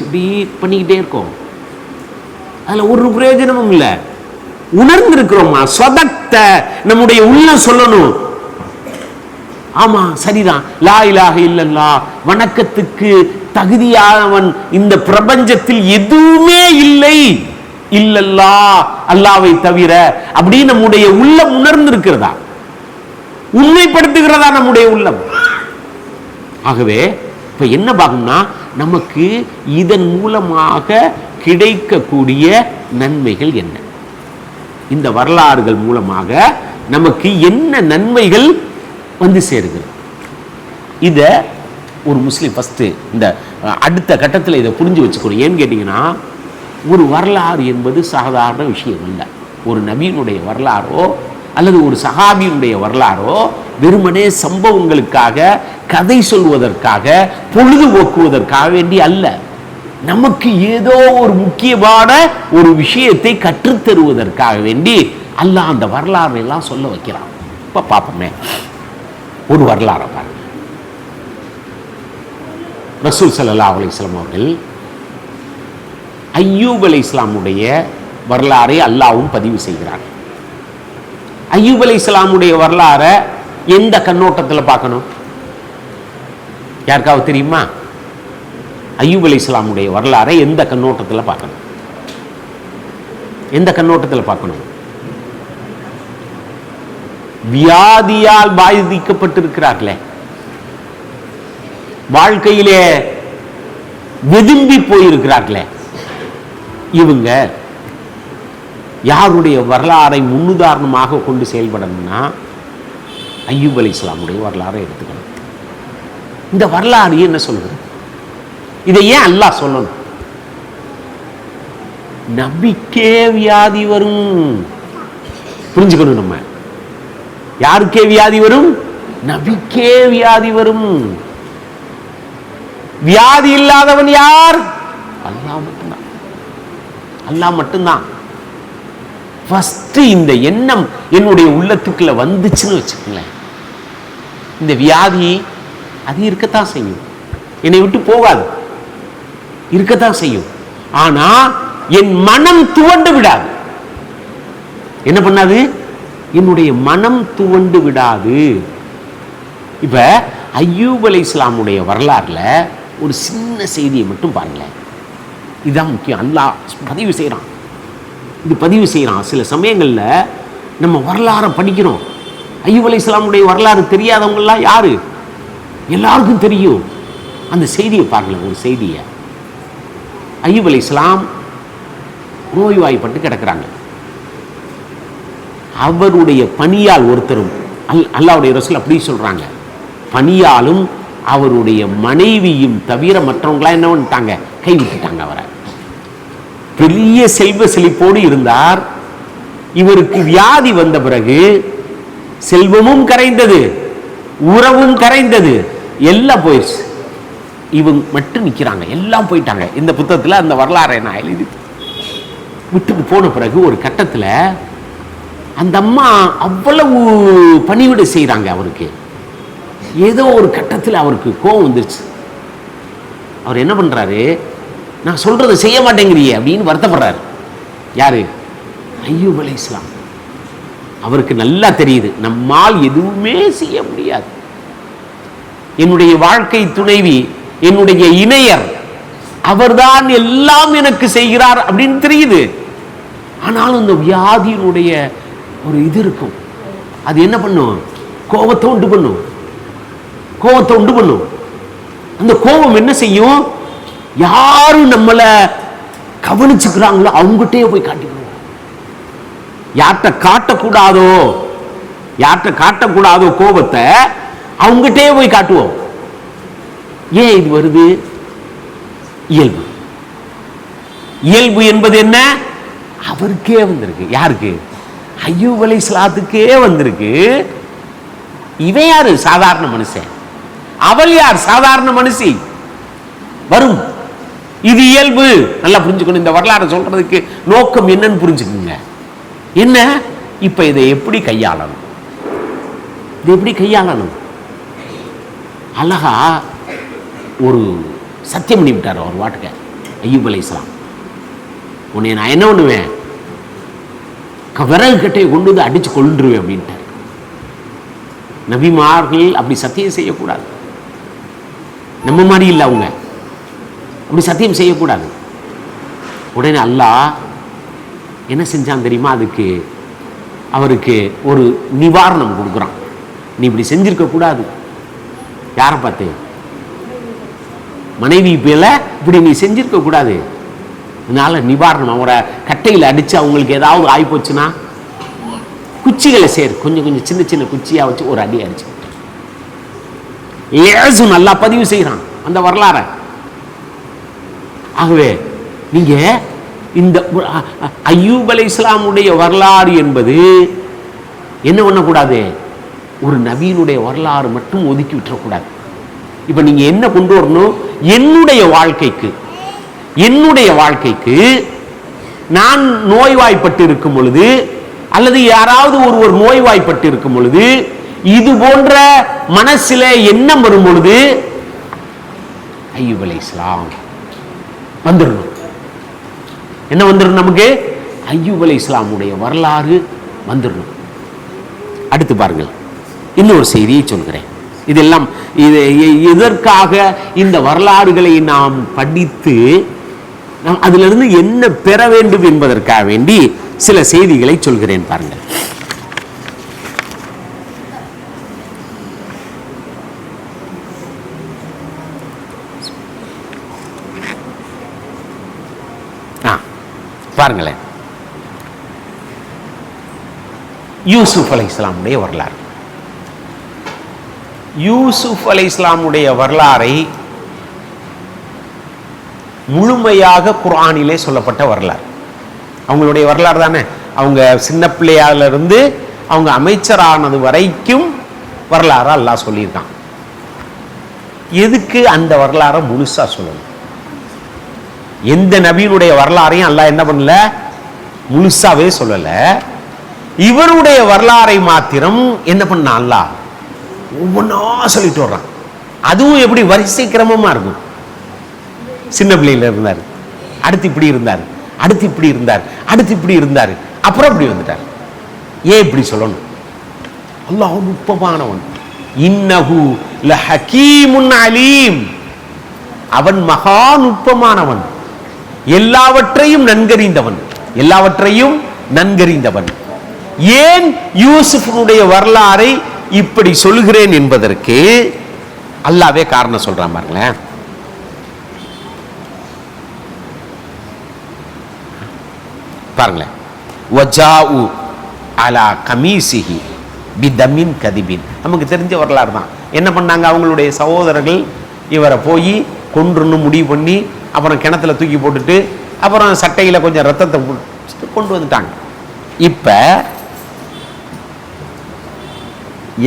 இப்படி பண்ணிக்கிட்டே இருக்கோம், அதுல ஒரு பிரயோஜனமும் இல்லை. உணர்ந்து இருக்கிறோமா? சதக்த, நம்முடைய உள்ள சொல்லணும், ஆமா சரிதான், லா இலாஹ இல்லல்லாஹ், வணக்கத்துக்கு தகுதியானவன் இந்த பிரபஞ்சத்தில் எதுவுமே இல்லை, இல்லல்லாஹ், அல்லாஹ்வை தவிர, அப்படி நம்முடைய உள்ளம் உணர்ந்து இருக்கிறதா, உண்மைப்படுத்துகிறதா நம்முடைய உள்ளம். ஆகவே இப்ப என்ன பார்க்கணும்னா, நமக்கு இதன் மூலமாக கிடைக்கக்கூடிய நன்மைகள் என்ன, இந்த வரலாறுகள் மூலமாக நமக்கு என்ன நன்மைகள் வந்து சேருகிறது, இத ஒரு முஸ்லிம் ஃபர்ஸ்ட் இந்த அடுத்த கட்டத்தில் இதை புரிஞ்சு வச்சுக்கணும். ஏன்னு கேட்டீங்கன்னா, ஒரு வரலாறு என்பது சாதாரண விஷயம் இல்லை. ஒரு நபியினுடைய வரலாறோ அல்லது ஒரு சஹாபியினுடைய வரலாறோ வெறுமனே சம்பவங்களுக்காக, கதை சொல்வதற்காக, பொழுதுபோக்குவதற்காக வேண்டி அல்ல, நமக்கு ஏதோ ஒரு முக்கியமான ஒரு விஷயத்தை கற்றுத்தருவதற்காக வேண்டி அல்லாஹ் அந்த வரலாறு எல்லாம் சொல்ல வைக்கிறான். இப்ப பார்ப்போமே, ஒரு வரலாறை பாருங்க. ரசூல் ஸல்லல்லாஹு அலைஹி வஸல்லம் அவர்கள் அய்யூப் அலைஹிஸ்ஸலாமுடைய வரலாறை அல்லாஹ்வும் பதிவு செய்கிறார். அய்யூப் அலைஹிஸ்ஸலாமுடைய வரலாறை எந்த கண்ணோட்டத்தில் பார்க்கணும், யாருக்காவது தெரியுமா? அய்யூப் அலைஹிஸ்ஸலாமுடைய வரலாறை எந்த கண்ணோட்டத்தில் பார்க்கணும்? எந்த கண்ணோட்டத்தில் பார்க்கணும்? வியாதியால் பாதிக்கப்பட்டிருக்கிறார்களே, வாழ்க்கையிலே வெதும்பி போயிருக்கிறார்களே, இவங்க யாருடைய வரலாறை முன்னுதாரணமாக கொண்டு செயல்படணும்னா அய்யூப் அலைஹிஸ்ஸலாமுடைய வரலாறை எடுத்துக்கணும். இந்த வரலாறு என்ன சொல்கிறது? இதை ஏன் அல்லாஹ் சொல்லணும்? நபிக்கே வியாதி வரும், புரிஞ்சுக்கணும். நம்ம யாருக்கே வியாதி வரும்? நபிக்கே வியாதி வரும். வியாதி இல்லாதவன் யார்? அல்லாஹ் மட்டும்தான், அல்லாஹ் மட்டும்தான். ஃபர்ஸ்ட் இந்த எண்ணம் என்னுடைய உள்ளத்துக்குள்ள வந்துச்சுன்னு வச்சுக்கங்களேன், இந்த வியாதி அது இருக்கத்தான் செய்யும், என்னை விட்டு போகாது, இருக்கத்தான் செய்யும். ஆனா என் மனம் துவண்டு விடாது. என்ன பண்ணாது? என்னுடைய மனம் துவண்டு விடாது. இப்ப அய்யூப் அலைஹிஸ்ஸலாமுடைய வரலாறுல ஒரு சின்ன செய்தியை மட்டும் பாருங்களேன், இதுதான் முக்கியம். அல்லாஹ் பதிவு செய்யறான், இது பதிவு செய்யறான். சில சமயங்கள்ல நம்ம வரலாறை படிக்கிறோம், அய்யூப் அலைஹிஸ்ஸலாமுடைய வரலாறு தெரியாதவங்கலாம் யாரு? எல்லாருக்கும் தெரியும். அந்த செய்தியை பாருங்களேன், ஒரு செய்தியை. அய்யூப் அலைஹிஸ்ஸலாம் நோய்வாய்ப்பட்டு கிடக்கிறாங்க. அவருடைய பணியால் ஒருத்தரும், அல்லாஹ்வுடைய ரசூல் அப்படி சொல்றாங்க, பணியாலும் அவருடைய மனைவியும் தவிர மற்றவங்களாம் என்ன பண்ணிட்டாங்க? கைவிட்டுட்டாங்க அவரை. பெரிய செல்வ செழிப்போடு இருந்தார். இவருக்கு வியாதி வந்த பிறகு செல்வமும் கரைந்தது, உறவும் கரைந்தது, எல்லாம் போயிடுச்சு. இவங்க மட்டும் நிற்கிறாங்க, எல்லாம் போயிட்டாங்க. இந்த புத்தகத்தில் அந்த வரலாறை நான் எழுதி விட்டுட்டு போன பிறகு ஒரு கட்டத்தில் அந்த அம்மா அவ்வளவு பணிவிடை செய்கிறாங்க அவருக்கு. ஏதோ ஒரு கட்டத்தில் அவருக்கு கோபம் வந்துருச்சு. அவர் என்ன பண்ணுறாரு? நான் சொல்கிறத செய்ய மாட்டேங்கிறியே அப்படின்னு வருத்தப்படுறாரு. யாரு? அய்யூப் அலைஹிஸ்ஸலாம். அவருக்கு நல்லா தெரியுது, நம்மால் எதுவுமே செய்ய முடியாது. என்னுடைய வாழ்க்கை துணைவி, என்னுடைய இணையர், அவர்தான் எல்லாம் எனக்கு செய்கிறார் அப்படின்னு தெரியுது. ஆனாலும் இந்த வியாதியினுடைய ஒரு இது இருக்கும். அது என்ன பண்ணும்? கோபத்தை உண்டு பண்ணும். கோபத்தை உண்டு பண்ணும். அந்த கோபம் என்ன செய்யும்? யாரும் நம்மளை கவனிச்சுக்கிறாங்களோ அவங்ககிட்டே போய் காட்டிக்கணும். யார்கிட்ட காட்டக்கூடாதோ, யார்கிட்ட காட்டக்கூடாதோ கோபத்தை அவங்ககிட்டே போய் காட்டுவோம். ஏன் இது வருது? இயல்பு. இயல்பு என்பது என்ன? அவருக்கே வந்திருக்கு. யாருக்கு? அய்யூப் அலைஹிஸ்ஸலாத்துக்கே வந்திருக்கு. இவன் யாரு? சாதாரண மனுஷன். அவள் யார்? சாதாரண மனுஷி. வரும். இது இயல்பு. நல்லா புரிஞ்சுக்கணும். இந்த வரலாறு சொல்றதுக்கு நோக்கம் என்னன்னு புரிஞ்சுக்கோங்க. என்ன? இப்ப இதை எப்படி கையாளணும்? இதை எப்படி கையாளணும்? அழகா ஒரு சத்தியம் பண்ணி விட்டார் அவர் வாட்டுக்க. அய்யூப் அலைஹிஸ்ஸலாம், உன்னை நான் என்ன பண்ணுவேன்? விறகு கட்டையை கொண்டு வந்து அடிச்சு கொள்ளுருவேன் அப்படின்ட்டார். நபிமார்கள் அப்படி சத்தியம் செய்யக்கூடாது. நம்ம மாதிரி இல்லை அவங்க. அப்படி சத்தியம் செய்யக்கூடாது. உடனே அல்லாஹ் என்ன செஞ்சான் தெரியுமா? அதுக்கு அவருக்கு ஒரு நிவாரணம் கொடுக்குறான். நீ இப்படி செஞ்சிருக்க கூடாது. யாரை பார்த்து? மனைவி பேல இப்படி நீ செஞ்சிருக்க கூடாது. அதனால நிவாரணம், அவங்கள கட்டையில் அடிச்சு அவங்களுக்கு ஏதாவது ஆயிப்போச்சுன்னா குச்சிகளை கொஞ்சம் கொஞ்சம் சின்ன சின்ன குச்சியா வச்சு ஒரு அடி அடிச்சு நல்லா பதிவு செய்யறான் அந்த வரலாற. ஆகவே நீங்க இந்த அய்யூப் அலைஹிஸ்ஸலாமுடைய வரலாறு என்பது என்ன பண்ணக்கூடாது? ஒரு நபியினுடைய வரலாறு மட்டும் ஒதுக்கி விட்டுறக்கூடாது. இப்ப நீங்க என்ன கொண்டு வரணும்? என்னுடைய வாழ்க்கைக்கு நான் நோய்வாய்ப்பட்டு இருக்கும் பொழுது, அல்லது யாராவது ஒருவர் நோய்வாய்ப்பட்டு இருக்கும் பொழுது, இது போன்ற மனசில எண்ணம் வரும் பொழுது அய்யூப் அலைஹிஸ்ஸலாம் வந்துடணும். என்ன வந்துடணும்? நமக்கு அய்யூப் அலைஹிஸ்ஸலாமுடைய வரலாறு வந்துடணும். அடுத்து பாருங்கள், இன்னொரு செய்தியை சொல்கிறேன். இதெல்லாம் எதற்காக இந்த வரலாறுகளை நாம் படித்து நாம் அதிலிருந்து என்ன பெற வேண்டும் என்பதற்காக வேண்டி சில செய்திகளை சொல்கிறேன். பாருங்கள். பாருங்களேன், யூசுப் அலைஹிஸ்ஸலாமுடைய வரலாறு. யூசுப் அலைஹிஸ்ஸலாமுடைய வரலாறை முழுமையாக குர்ஆனிலே சொல்லப்பட்ட வரலாறு. அவங்களுடைய வரலாறு தானே. அவங்க சின்ன பிள்ளையால இருந்து அவங்க அமைச்சரானது வரைக்கும் வரலாறு அல்லாஹ் சொல்லியிருக்கான். எதுக்கு அந்த வரலாறை முழுசா சொல்லணும்? எந்த நபியினுடைய வரலாறையும் அல்லாஹ் என்ன பண்ணல? முழுசாவே சொல்லல. இவருடைய வரலாறை மாத்திரம் என்ன பண்ண அல்லாஹ் ஒவ்வொன்னா சொல்லிட்டு வர்றான். அதுவும் எப்படி? வரிசை கிரமமா இருக்கும். சின்ன பிள்ளையில இருந்தார், அடுத்து இப்படி இருந்தார், அடுத்து இப்படி இருந்தார், அடுத்து இப்படி இருந்தார், அப்புறம் இப்படி வந்துட்டார். ஏன் இப்படி சொல்லணும்? அல்லாஹ் நுட்பமானவன். இன்னஹு லஹகீமுன் அலீம். அவன் மகா நுட்பமானவன், எல்லாவற்றையும் நன்கறிந்தவன். ஏன் யூசுஃபுடைய வரலாறை இப்படி சொல்கிறேன் என்பதற்கு அல்லாஹ்வே காரணம் சொல்றான். பாருங்களேன், பாருங்களேன். வஜாஉ அலா கமீசிஹி பிதமின் கதிபின். நமக்கு தெரிஞ்ச வரலாறு தான். என்ன பண்ணாங்க? அவங்களுடைய சகோதரர்கள் இவரை போய் கொன்றுன்னு முடிவு பண்ணி அப்புறம் கிணத்துல தூக்கி போட்டுட்டு அப்புறம் சட்டையில கொஞ்சம் ரத்தத்தை கொண்டு வந்துட்டாங்க. இப்ப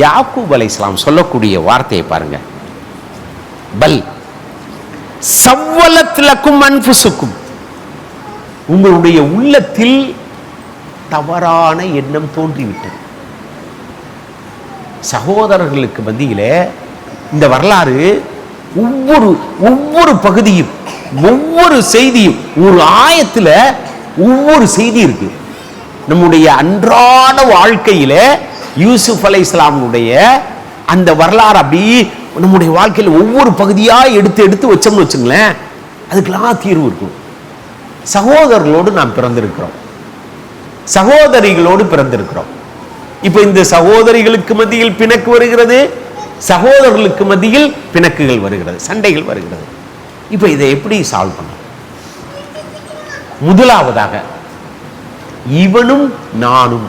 யாக்கூப் அலைஹிஸ்ஸலாம் சொல்லக்கூடிய வார்த்தையை பாருங்க. பல் சவ்வலத் லக்கும் அன்ஃபுசுக்கும். உங்களுடைய உள்ளத்தில் தவறான எண்ணம் தோன்றிவிட்டது. சகோதரர்களுக்கு மத்தியிலே இந்த வரலாறு ஒவ்வொரு பகுதியும், ஒவ்வொரு செய்தியும், ஒரு ஆயத்துல ஒவ்வொரு செய்தி இருக்கு. நம்முடைய அன்றாட வாழ்க்கையில யூசுப் அலைஹிஸ்ஸலாமுடைய அந்த வரலாறு அப்படி நம்முடைய வாழ்க்கையில் ஒவ்வொரு பகுதியா எடுத்து வச்சோம்னு வச்சுங்களேன், அதுக்கெல்லாம் தீர்வு இருக்கும். சகோதரர்களோடு நாம் பிறந்திருக்கிறோம், சகோதரிகளோடு பிறந்திருக்கிறோம். இப்ப இந்த சகோதரிகளுக்கு மத்தியில் பிணக்கு வருகிறது, சகோதரர்களுக்கு மத்தியில் பிணக்குகள் வருகிறது, சண்டைகள் வருகிறது. இப்ப இதை எப்படி சால்வ் பண்ண? முதலாவதாக, இவனும் நானும்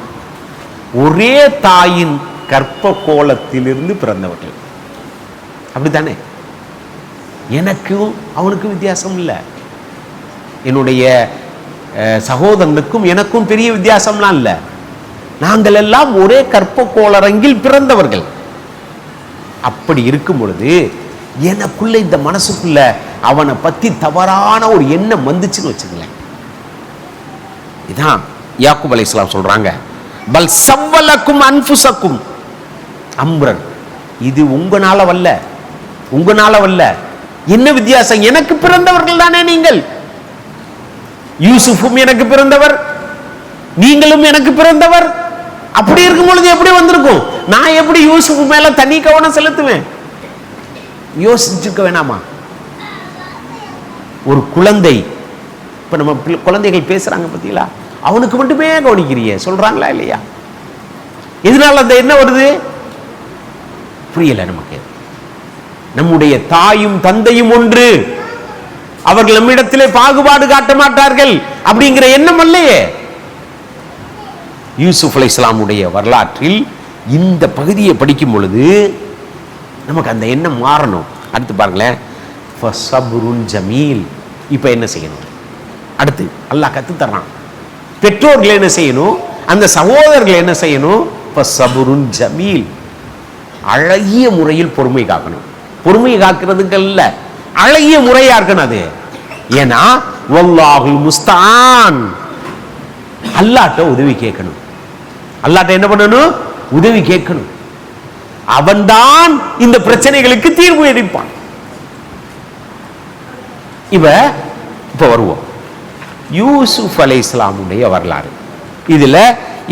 ஒரே தாயின் கற்ப கோலத்திலிருந்து பிறந்தவர்கள். அப்படித்தானே? எனக்கும் அவனுக்கும் வித்தியாசம் இல்லை. என்னுடைய சகோதரனுக்கும் எனக்கும் பெரிய வித்தியாசம்லாம் இல்லை. நாங்கள் எல்லாம் ஒரே கற்ப கோளரங்கில் பிறந்தவர்கள். அப்படி இருக்கும் பொழுது எனக்குள்ள இந்த மனசுக்குள்ள அவனை பத்தி தவறான ஒரு எண்ணம் வந்துச்சுன்னு வச்சுங்களேன். இதான் யாக்கூப் அலைஹிஸ்ஸலாம் சொல்றாங்க, பல் சவ்வலக்கும் அன்ஃபுஸக்கும் அம்ரன், இது உங்களால வல்ல, உங்களால வல்ல. என்ன வித்தியாசம்? எனக்கு பிறந்தவர்கள் தானே நீங்கள். யூசுஃபும் எனக்கு பிறந்தவர், நீங்களும் எனக்கு பிறந்தவர். அப்படி இருக்கும் பொழுது எப்படி வந்திருக்கும்? நான் எப்படி யூசுஃப் மேல தனி கவனம் செலுத்துவேன்? யோசிச்சுக்க வேணாமா? ஒரு குழந்தை, இப்ப நம்ம குழந்தைகள் பேசுறாங்க பத்தியா, அவனுக்கு மட்டுமே கவனிக்கிறிய சொல்றாங்களா இல்லையா? எதனால அந்த என்ன வருது புரியல நமக்கு. நம்முடைய தாயும் தந்தையும் ஒன்று, அவர்கள் நம்மிடத்திலே பாகுபாடு காட்ட மாட்டார்கள் அப்படிங்கிற எண்ணம் அல்லையே. யூசுப் அலைஹிஸ்ஸலாமுடைய வரலாற்றில் இந்த பகுதியை படிக்கும் பொழுது நமக்கு அந்த எண்ணம் மாறணும். அடுத்து பாருங்களேன், ஃபஸப்ருன் ஜமீல். இப்ப என்ன செய்யணும்? அடுத்து அல்லாஹ் கத்து தர்றான். பெற்றோர்கள் என்ன செய்யணும்? அந்த சகோதரர்கள் என்ன செய்யணும்? ஃபஸப்ருன் ஜமீல். அழகிய முறையில் பொறுமை காக்கணும். பொறுமை காக்கிறதுக்கு அல்ல, அழகிய முறையா இருக்கணும் அது. ஏன்னா வல்லாஹுல் முஸ்தான், அல்லாஹ்ட்ட உதவி கேட்கணும். அல்லாஹ்ட்ட என்ன பண்ணணும்? உதவி கேட்கணும். அவன்தான் இந்த பிரச்சனைகளுக்கு தீர்வு அளிப்பான். இப்ப வருவோம் யூசுப் அலைஹிஸ்ஸலாமுடைய வரலாறு. இதுல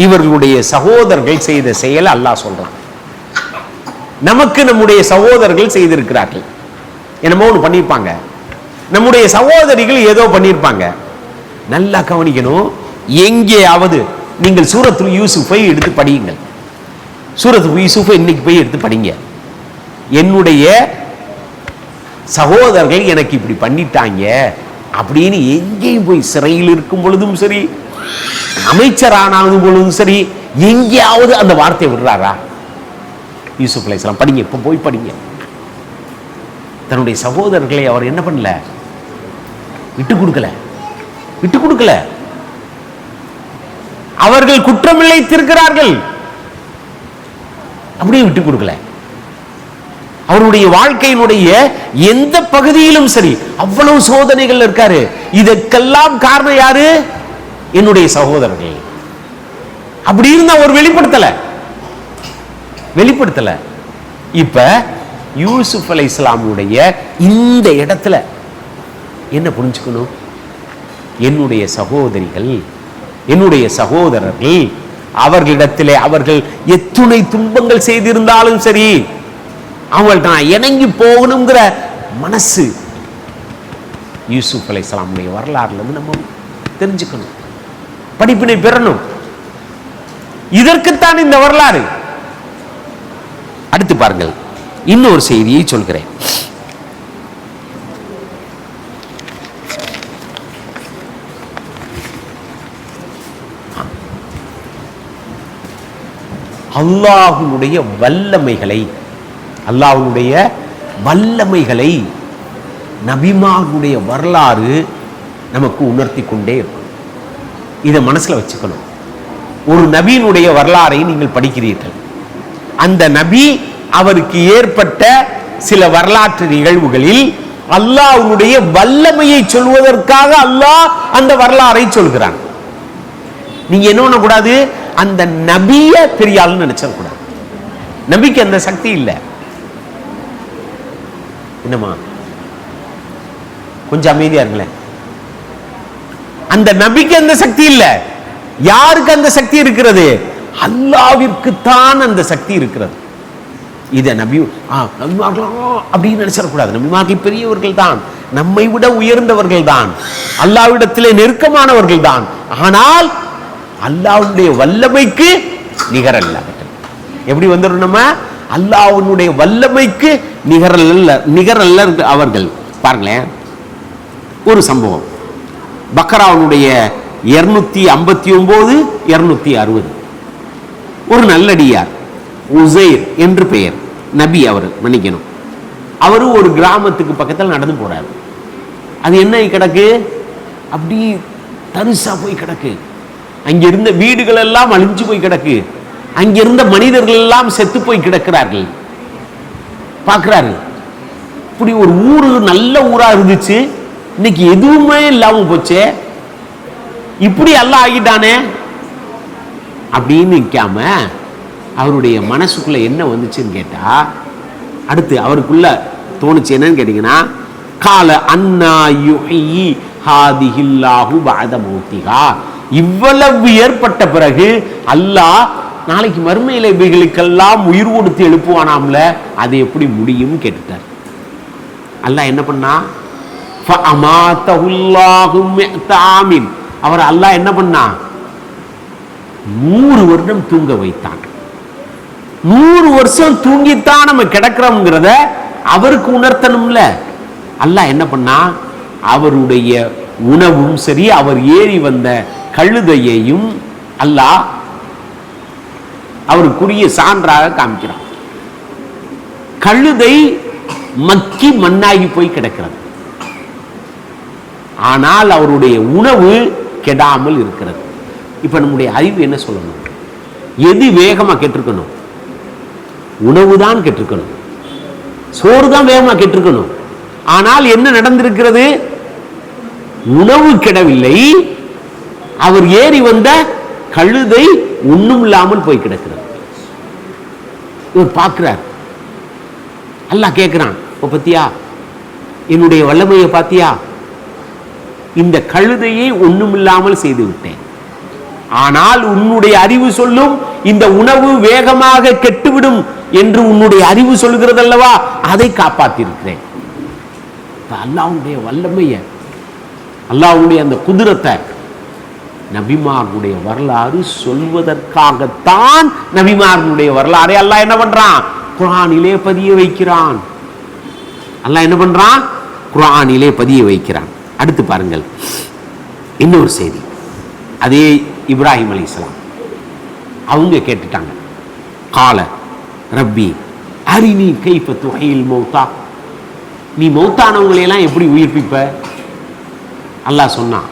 இவர்களுடைய சகோதரர்கள் செய்த செயல் அல்லாஹ் சொல்றான். நமக்கு நம்முடைய சகோதரர்கள் செய்திருக்கிறார்கள், என்னமோ ஒன்று பண்ணியிருப்பாங்க. நம்முடைய சகோதரிகள் ஏதோ பண்ணியிருப்பாங்க. நல்லா கவனிக்கணும். எங்கேயாவது நீங்கள் சூரத்துல் யூசுஃபை எடுத்து படியுங்கள். சூரத்துல் யூசுஃபை இன்னைக்கு போய் எடுத்து படிங்க. என்னுடைய சகோதரர்கள் எனக்கு இப்படி பண்ணிட்டாங்க அப்படின்னு எங்கேயும் போய் சிறையில் இருக்கும் பொழுதும் சரி, அமைச்சரானாலும் பொழுதும் சரி, எங்கேயாவது அந்த வார்த்தையை விடுறாரா? யூசுப் அலைஹிஸ்ஸலாம் படிங்க, இப்ப போய் படிங்க. தன்னுடைய சகோதரர்களை அவர் என்ன பண்ணல? விட்டு கொடுக்கல, விட்டு கொடுக்கல. அவர்கள் குற்றமில்லைத்திருக்கிறார்கள், அப்படியே விட்டு கொடுக்கல. அவருடைய வாழ்க்கையினுடைய எந்த பகுதியிலும் சரி அவ்வளவு சோதனைகள் இருக்காரு. இதற்கெல்லாம் காரணம் யாரு? என்னுடைய சகோதரர்கள். அப்படி இருந்தா அவர் வெளிப்படுத்தல. இப்ப யூசுப் அலைஹிஸ்ஸலாமுடைய இந்த இடத்துல என்ன புரிஞ்சுக்கணும்? என்னுடைய சகோதரிகள், என்னுடைய சகோதரர்கள், அவர்களிடத்திலே அவர்கள் எத்துணை துன்பங்கள் செய்திருந்தாலும் சரி, அவங்கள்ட்ட நான் இணங்கி போகணுங்கிற மனசு யூசுப் அலைஹிஸ்ஸலாமுடைய வரலாறுல இருந்து நம்ம தெரிஞ்சுக்கணும், படிப்பினை பெறணும். இதற்குத்தான் இந்த வரலாறு. அடுத்து பாருங்கள், இன்னொரு செய்தியை சொல்கிறேன். அல்லாஹ்வுடைய வல்லமைகளை நபிமார்களுடைய வரலாறு நமக்கு உணர்த்தி கொண்டே இருக்கும். இதை மனசுல வச்சுக்கணும். ஒரு நபியினுடைய வரலாறை நீங்கள் படிக்கிறீர்கள். அந்த நபி அவருக்கு ஏற்பட்ட சில வரலாற்று நிகழ்வுகளில் அல்லாஹ்வுடைய வல்லமையை சொல்வதற்காக அல்லாஹ் அந்த வரலாறை சொல்கிறான். நீங்க என்ன பண்ணக்கூடாது? அந்த நபிய பெரிய ஆளுன்னு நினைச்சிடக்கூடாது. நபிக்கு அந்த சக்தி இல்லை. என்னமா கொஞ்சம் அமைதியா இருங்களேன். அந்த நபிக்கு அந்த சக்தி இல்லை. யாருக்கு அந்த சக்தி இருக்கிறது? அல்லாஹ்விற்கு தான் அந்த சக்தி இருக்கிறது. இதை நபிமார்கள் அப்படின்னு நினைச்சிடக்கூடாது. நபிமார்கள் பெரியவர்கள் தான், நம்மை விட உயர்ந்தவர்கள் தான், அல்லாஹ்விடத்திலே நெருக்கமானவர்கள் தான். ஆனால் அல்லாஹ்வுடைய வல்லமைக்கு நிகரல்ல. எப்படி வந்துடும்? நம்ம அல்லாஹ்வுடைய வல்லமைக்கு நிகரல்ல அவர்கள். பாருங்களேன், ஒரு சம்பவம் பக்ராவுடைய 259 260. ஒரு நல்லடியார் உசைர் என்று பெயர், நபி அவர், மன்னிக்கணும், அவரு ஒரு கிராமத்துக்கு பக்கத்தில் நடந்து போறாரு. அது என்ன கிடக்கு? அப்படி தரிசா போய் கிடக்கு. அங்கிருந்த வீடுகள் எல்லாம் அழிஞ்சு போய் கிடக்கு. அங்கிருந்த மனிதர்கள் எல்லாம் செத்து போய் கிடக்கிறார்கள். பார்க்கிறாரு, இப்படி ஒரு ஊரு நல்ல ஊரா இருந்துச்சு, இன்னைக்கு எதுவுமே இல்லாம போச்சே, இப்படி எல்லாம் ஆகிட்டானே அப்படின்னு நிற்காம அவருடைய மனசுக்குள்ள என்ன வந்துச்சுன்னு கேட்டா, அடுத்து அவருக்குள்ள தோணுச்சு என்னன்னு கேட்டீங்கன்னா, கால அன்னா யுஹ்யி ஹாதிஹில்லாஹு பஅத மௌத்திஹா, இவ்வளவு ஏற்பட்ட பிறகு அல்லாஹ் நாளைக்கு மறுமையில இவைகளுக்கெல்லாம் உயிர் கொடுத்து எழுப்புவானாம்ல, அது எப்படி முடியும் கேட்டுட்டார். அல்லாஹ் என்ன பண்ணா, ஃபஅமாதஹுல்லாஹு மிஅதாமின், அவர் அல்லாஹ் என்ன பண்ணா, 100 வருடம் தூங்க வைத்தான். 100 வருஷம் தூங்கித்தான் நம்ம கிடக்கிறோம்ங்கிறத அவருக்கு உணர்த்தணும்ல. அல்லாஹ் என்ன பண்ணா, அவருடைய உணவும் சரி, அவர் ஏறி வந்த கழுதையையும் அல்லாஹ் அவருக்குரிய சான்றாக காமிக்கிறான். கழுதை மக்கி மண்ணாகி போய் கிடக்கிறது, ஆனால் அவருடைய உணவு கெடாமல் இருக்கிறது. இப்ப நம்முடைய அறிவு என்ன சொல்லணும்? எது வேகமா கெட்டிருக்கணும்? உணவு தான் கெட்டிருக்கணும், சோறு தான் வேகமா கெட்டிருக்கணும். ஆனால் என்ன நடந்திருக்கிறது? உணவு கெடவில்லை, அவர் ஏறி வந்த கழுதை ஒண்ணும் இல்லாமல் போய் கிடக்கிறது. இவர் பார்க்கிறார், அல்லாஹ் கேட்கிறான், பத்தியா என்னுடைய வல்லமையை பாத்தியா? இந்த கழுதையை ஒண்ணும் இல்லாமல் செய்து விட்டேன், ஆனால் உன்னுடைய அறிவு சொல்லும் இந்த உணவு வேகமாக கெட்டுவிடும் என்று உன்னுடைய அறிவு சொல்லுகிறது அல்லவா, அதை காப்பாற்றிருக்கிறேன். அல்லாஹ்வுடைய வல்லமைய, அல்லாஹ்வுடைய அந்த குதிரத்தை நபிமார்களுடைய வரலாறு சொல்வதற்காகத்தான் நபிமார்களுடைய வரலாறை அல்லாஹ் என்ன பண்றான்? குர்ஆனிலே பதிய வைக்கிறான். அல்லாஹ் என்ன பண்றான்? குர்ஆனிலே பதிய வைக்கிறான். அடுத்து பாருங்கள், இன்னொரு செய்தி. அதே இப்ராஹிம் அலைஹிஸ்ஸலாம் அவங்க கேட்டுட்டாங்க, கால ரப்பி அரினி கைஃப துஹீல் மௌத்தா, நீ மௌத்தானவங்களை எல்லாம் எப்படி உயிர்ப்பிப்ப? அல்லாஹ் சொன்னான்,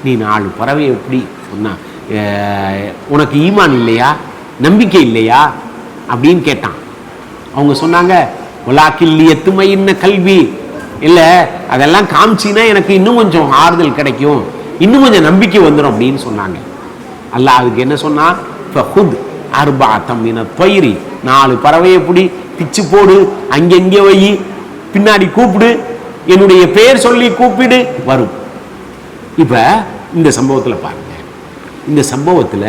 நீ 4 பறவை எப்படி சொன்னா, உனக்கு ஈமான் இல்லையா, நம்பிக்கை இல்லையா அப்படின்னு கேட்டான். அவங்க சொன்னாங்க, வலாக்கில் எத்துமையின்ன கல்வி, இல்லை அதெல்லாம் காமிச்சின்னா எனக்கு இன்னும் கொஞ்சம் ஆறுதல் கிடைக்கும், இன்னும் கொஞ்சம் நம்பிக்கை வந்துடும் அப்படின்னு சொன்னாங்க. அல்லாஹ் அதுக்கு என்ன சொன்னா, ஃபஹுத் அர்பஅத்தம் மின த்வைரி, 4 பறவையை பிடி, பிச்சு போடு, அங்கெங்கே வை, பின்னாடி கூப்பிடு, என்னுடைய பெயர் சொல்லி கூப்பிடு, வரும். இப்ப இந்த சம்பவத்தில் பாருங்க, இந்த சம்பவத்தில்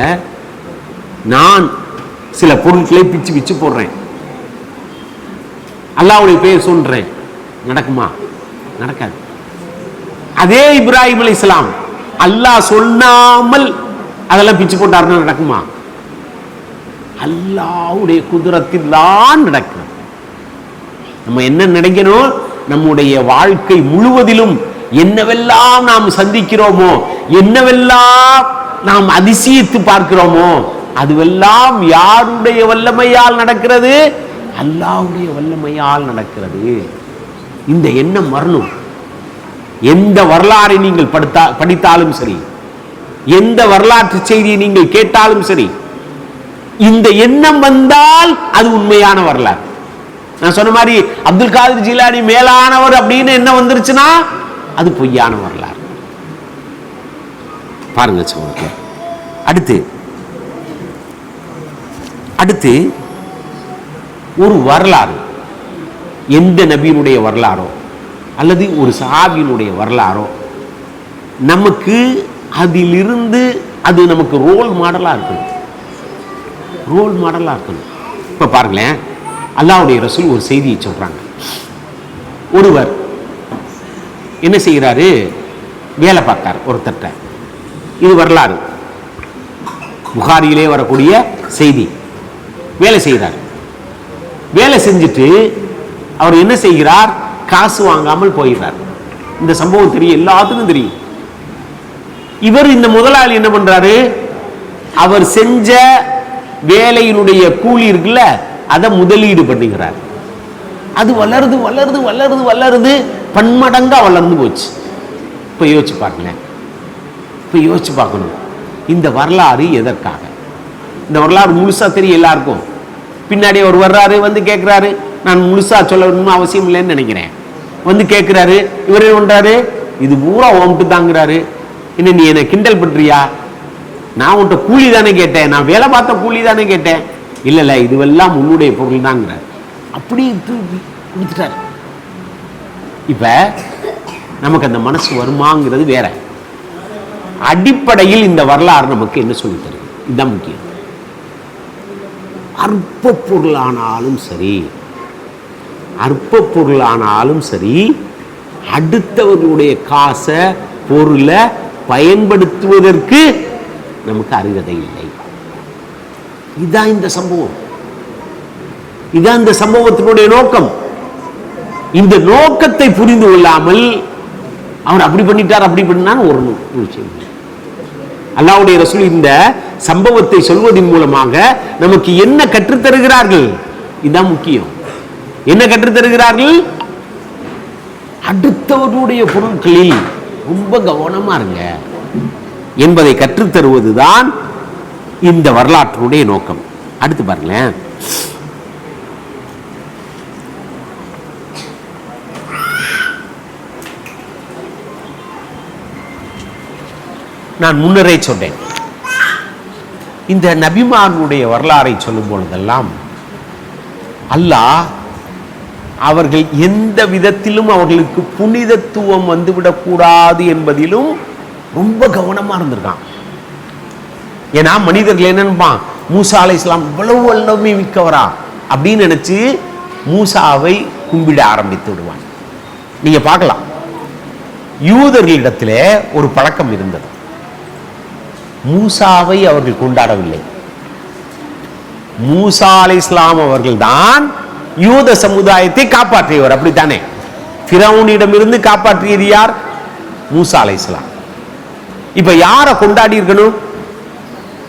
நான் சில பொருட்களை பிச்சு பிச்சு போடுறேன், அல்லாஹ்வுடைய பெயர் சொல்றேன், நடக்குமா? நடக்காது. அதே இப்ராஹிம் அலைஹிஸ்ஸலாம் அல்லாஹ் சொல்லாமல் அதெல்லாம் பிச்சு போட்டாருன்னா நடக்குமா? அல்லாஹ்வுடைய குதிரத்தில் தான் நடக்கும். நம்ம என்ன நினைக்கணும்? நம்முடைய வாழ்க்கை முழுவதிலும் என்னவெல்லாம் நாம் சந்திக்கிறோமோ, என்னவெல்லாம் நாம் அதிசயித்து பார்க்கிறோமோ, அதுவெல்லாம் யாருடைய வல்லமையால் நடக்கிறது? அல்லாஹ்வுடைய வல்லமையால் நடக்கிறது. இந்த எண்ணம் வரணும். எந்த வரலாறை நீங்கள் படித்தாலும் சரி, எந்த வரலாற்று செய்தியை நீங்கள் கேட்டாலும் சரி, இந்த எண்ணம் வந்தால் அது உண்மையான வரலாறு. நான் சொன்ன மாதிரி அப்துல் காதிர் ஜிலானி மேலானவர் அப்படின்னு என்ன வந்துருச்சுன்னா அது பொய்யான வரலாறு. பாருங்க சொல்லுங்க. அடுத்து ஒரு வரலாறு, எந்த நபியினுடைய வரலாறோ அல்லது ஒரு சஹாபியினுடைய வரலாறோ நமக்கு அதிலிருந்து அது நமக்கு ரோல் மாடலாக இருக்கணும். ரோல் மாடலாக இருக்கணும். இப்போ பாருங்களேன், அல்லாஹ்வுடைய ரசூல் ஒரு செய்தியை சொல்றாங்க. ஒருவர் என்ன செய்கிறாரு? வேலை பார்த்தார் ஒருத்தட்ட. இது வரலாறு, புகாரியிலே வரக்கூடிய செய்தி. வேலை செய்கிறார். வேலை செஞ்சுட்டு அவர் என்ன செய்கிறார்? காசு வாங்காமல் போயிடுறார். இந்த சம்பவம் தெரியும், எல்லாத்துக்கும் தெரியும். இவர் இந்த முதலாளி என்ன பண்றாரு? அவர் செஞ்ச வேலையினுடைய கூலி இருக்குல்ல, அதை முதலீடு பண்ணுகிறார். அது வளருது வளருது வளருது வளருது, பன்மடங்கா வளர்ந்து போச்சு. இப்ப யோசிச்சு பார்க்கல, இப்ப யோசிச்சு பார்க்கணும் இந்த வரலாறு எதற்காக. இந்த வரலாறு முழுசா தெரியும் எல்லாருக்கும். பின்னாடி அவர் வர்றாரு, வந்து கேட்கிறாரு. நான் முழுசா சொல்லணும்னு அவசியம் இல்லைன்னு நினைக்கிறேன். வந்து கேட்கிறாரு, இவர் என்ன பண்றாரு? இது பூரா ஓம்பிட்டு தாங்கிறாரு. என்ன நீ என்ன கிண்டல் பண்றியா? நான் உன்கிட்ட கூலி தானே கேட்டேன், நான் வேலை பார்த்த கூலி தானே கேட்டேன். இல்ல இல்ல, இதுவெல்லாம் உன்னுடைய பொருள் தாங்கிறார். அப்படி கொடுத்துட்டாரு. இப்ப நமக்கு அந்த மனசு வருமாங்கிறது வேற. அடிப்படையில் இந்த வரலாறு நமக்கு என்ன சொல்லி தருது? இதுதான் முக்கியம். அற்ப பொருளானாலும் சரி, அற்ப பொருளானாலும் சரி, அடுத்தவர்களுடைய காசை பொருளை பயன்படுத்துவதற்கு நமக்கு அருகதை இல்லை. இதுதான் இந்த சம்பவம். இதுதான் இந்த சம்பவத்தினுடைய நோக்கம். இந்த நோக்கத்தை புரிந்து கொள்ளாமல் அவர் அப்படி பண்ணிட்டார் அப்படி பண்ணான்னு ஒரு விஷயம். அல்லாஹ்வுடைய ரசூல் இந்த சம்பவத்தை சொல்வதன் மூலமாக நமக்கு என்ன கற்றுத்தருகிறார்கள்? இதுதான் முக்கியம். என்ன கற்றுத்தருகிறார்கள்? அடுத்தவர்களுடைய பொருட்களில் ரொம்ப கவனமா இருங்க என்பதை கற்றுத்தருவதுதான் இந்த வரலாற்றுடைய நோக்கம். அடுத்து பாருங்களேன். நான் முன்னரே சொன்னேன், இந்த நபிமானுடைய வரலாறை சொல்லும் பொழுதெல்லாம் அல்லாஹ் அவர்கள் எந்த விதத்திலும் அவர்களுக்கு புனிதத்துவம் வந்துவிடக்கூடாது என்பதிலும் ரொம்ப கவனமா இருந்திருக்கான். ஏன்னா மனிதர்கள் என்ன நினைப்பான்? மூசா அலைஹிஸ்ஸலாம் இவ்வளவு வல்லமை மிக்கவரா அப்படின்னு நினைச்சு மூசாவை கும்பிட ஆரம்பித்து விடுவான். நீங்க பார்க்கலாம், யூதர்களிடத்திலே ஒரு பழக்கம் இருந்தது. மூசாவை அவர்கள் கொண்டாடவில்லை. மூசா அலைஹிஸ்ஸலாம் அவர்கள் தான் யூத சமுதாயத்தை காப்பாற்றியவர். அப்படித்தானே? ஃபிரௌனிடமிருந்து காப்பாற்றியது யார்? மூசா அலைஹிஸ்ஸலாம். இப்ப யாரை கொண்டாடி இருக்கணும்?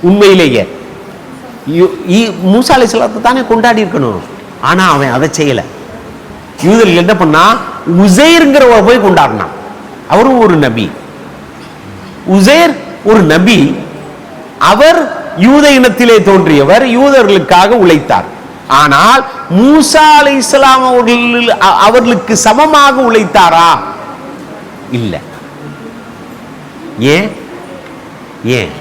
உண்மையிலேயே மூசா அலைஹிஸ்ஸலாத்தை தானே கொண்டாடி இருக்கணும். ஆனா அவன் அதை செய்யல. யூதர்கள் என்ன பண்ணா? உசைர்ங்கிறவர் போய் கொண்டாடினான். அவரும் ஒரு நபி. உசைர் ஒரு நபி. அவர் யூத இனத்திலே தோன்றியவர், யூதர்களுக்காக உழைத்தார். ஆனால் மூசா அலைஹிஸ்ஸலாம் அவர்களுக்கு சமமாக உழைத்தாரா? இல்ல. ஏன்? ஏன்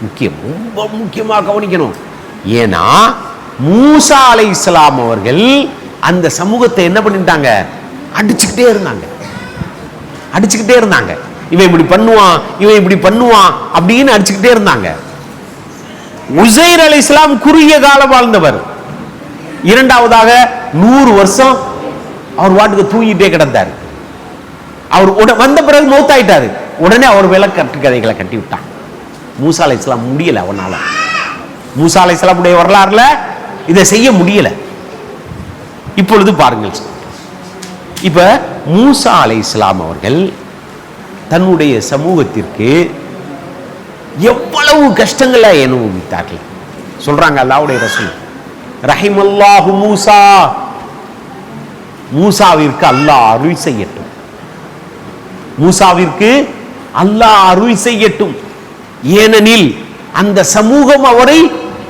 முக்கியம், ரொம்ப முக்கியமாக கவனிக்கணும். ஏன்னா மூசா அலைஹிஸ்ஸலாம் அவர்கள் அந்த சமூகத்தை என்ன பண்ணிட்டாங்க? அடிச்சுக்கிட்டே இருந்தாங்க, அடிச்சுக்கிட்டே இருந்தாங்க. இவன் இப்படி பண்ணுவான், இவன் இப்படி பண்ணுவான் அப்படின்னு அடிச்சுக்கிட்டே இருந்தாங்க. உசைர் அலைஹிஸ்ஸலாம் குறுகிய காலம் வாழ்ந்தவர். இரண்டாவதாக 100 வருஷம் அவர் வாட்டுக்கு தூங்கிட்டே கிடந்தார். அவர் வந்த பிறகு மௌத்தாயிட்டாரு. உடனே அவர் மேல கட்டுக்கதைகளை கட்டி விட்டான். மூசா அலைஹிஸ்ஸலாம் முடியல. அவனால மூசா அலைஹிஸ்ஸலாமுடைய வரலாறுல இதை செய்ய முடியல. இப்பொழுது பாருங்கள், இப்ப மூசா அலைஹிஸ்ஸலாம் அவர்கள் தன்னுடைய சமூகத்திற்கு எவ்வளவு கஷ்டங்களை அனுபவித்தார்கள். சொல்றாங்க அல்லாஹ்வுடைய ரசூல், ரஹிமல்லாஹு மூசா, மூசாவிற்கு அல்லாஹ் அருள் செய்யட்டும், மூசாவிற்கு அல்லாஹ் அருள் செய்யட்டும். ஏனெனில் அந்த சமூகம் அவரை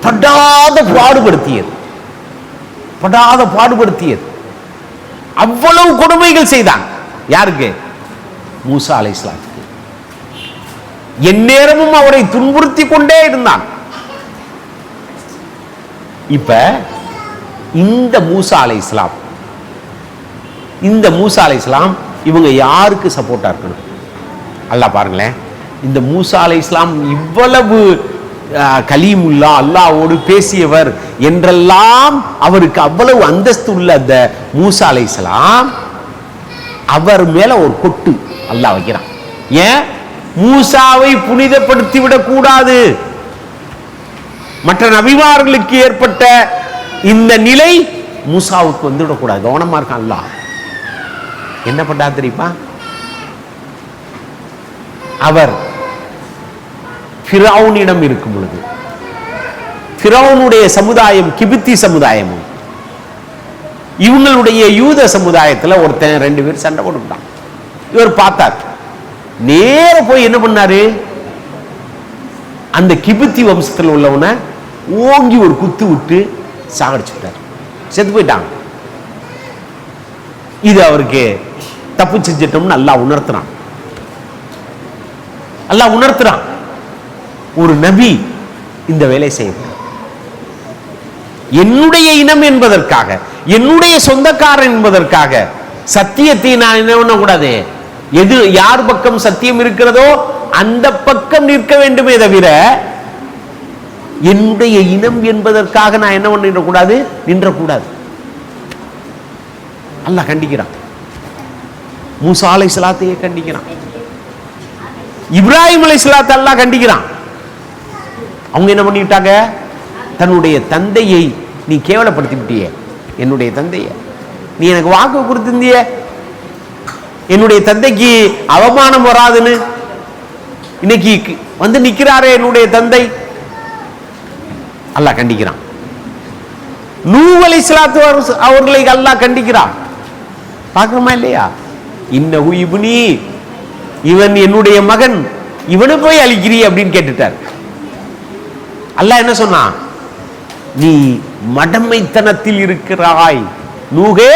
படாத பாடுபடுத்தியது, படாத பாடுபடுத்தியது. அவ்வளவு கொடுமைகள் செய்தான். யாருக்கு? மூசா அலைஹிஸ்ஸலாத்துக்கு. எந்நேரமும் அவரை துன்புறுத்தி கொண்டே இருந்தான். இப்ப இந்த மூசா அலைஹிஸ்ஸலாம், இந்த மூசா அலைஹிஸ்ஸலாம் இவங்க யாருக்கு சப்போர்ட்டா இருக்கணும்? அல்லாஹ் பாருங்களேன், இந்த மூசா அலைஹிஸ்ஸலாம் இவ்வளவு கலீமுல்லா, அல்லாஹ்வோடு பேசியவர் என்றெல்லாம் அவருக்கு அவ்வளவு அந்தஸ்து உள்ள அந்த மூசா அலைஹிஸ்ஸலாம் அவர் மேல ஒரு கொட்டு அல்லாஹ் வைக்கிறான். ஏன்? மூசாவை புனிதப்படுத்தி விடக் கூடாது. மற்ற நபிமார்களுக்கு ஏற்பட்ட இந்த நிலை மூசாவுக்கு வந்துவிடக்கூடாது. கவனமா இருக்கான் அல்லாஹ். என்ன பண்ணா தெரியுமா? அவர் ஃபிரௌனிடம் இருக்கும் பொழுது, ஃபிரௌனுடைய சமுதாயம் கிபித்தி சமுதாயமும் இவங்களுடைய யூத சமுதாயத்தில் ஒருத்தன் 2 பேர் சண்டை போட்டுட்டான். இவர் பார்த்தார், நேர போய் என்ன பண்ணாரு, அந்த கிபித்தி வம்சத்தில் உள்ளவனை ஓங்கி ஒரு குத்து விட்டு சாகடிச்சுட்டார். செத்து போயிட்டாங்க. இது அவருக்கு தப்பு செஞ்சிட்டோம்னு அல்லாஹ் உணர்த்துறான். அல்லாஹ் உணர்த்துறான், ஒரு நபி இந்த வேலை செய்ய என்னுடைய இனம் என்பதற்காக, என்னுடைய சொந்தக்காரன் என்பதற்காக சத்தியத்தை நான் என்ன பண்ணக்கூடாது, எது யார் பக்கம் சத்தியம் இருக்கிறதோ அந்த பக்கம் நிற்க வேண்டுமே தவிர என்னுடைய இனம் என்பதற்காக நான் என்ன பண்ணிடக்கூடாது, நின்றக்கூடாது. அல்லாஹ் கண்டிக்கிறான். மூசா அலைஹிஸ்ஸலாத்தையே கண்டிக்கிறான். இப்ராஹிம் அலைஹிஸ்ஸலாத்தை அல்லாஹ் கண்டிக்கிறான். அவங்க என்ன பண்ணிட்டாங்க, தன்னுடைய தந்தையை நீ கேவலப்படுத்தி விட்டியே, என்னுடைய தந்தையை நீ எனக்கு வாக்கு கொடுத்திருந்திய, என்னுடைய தந்தைக்கு அவமானம் வராதுன்னு இன்னைக்கு வந்து நிக்கிறாரே என்னுடைய தந்தை. அல்லாஹ் கண்டிக்கிறான். நூஹ் அலைஹிஸ்ஸலாத்து அவர்களை அல்லாஹ் கண்டிக்கிறான். பார்க்கணுமா இல்லையா? இன்னஹு இப்னி, இவன் என்னுடைய மகன், இவனை போய் அழிக்கிறீ அப்படின்னு கேட்டுட்டார். அல்லாஹ் என்ன சொன்னான், நீ மடமைத்தனத்தில் இருக்கிறாய் நூகே,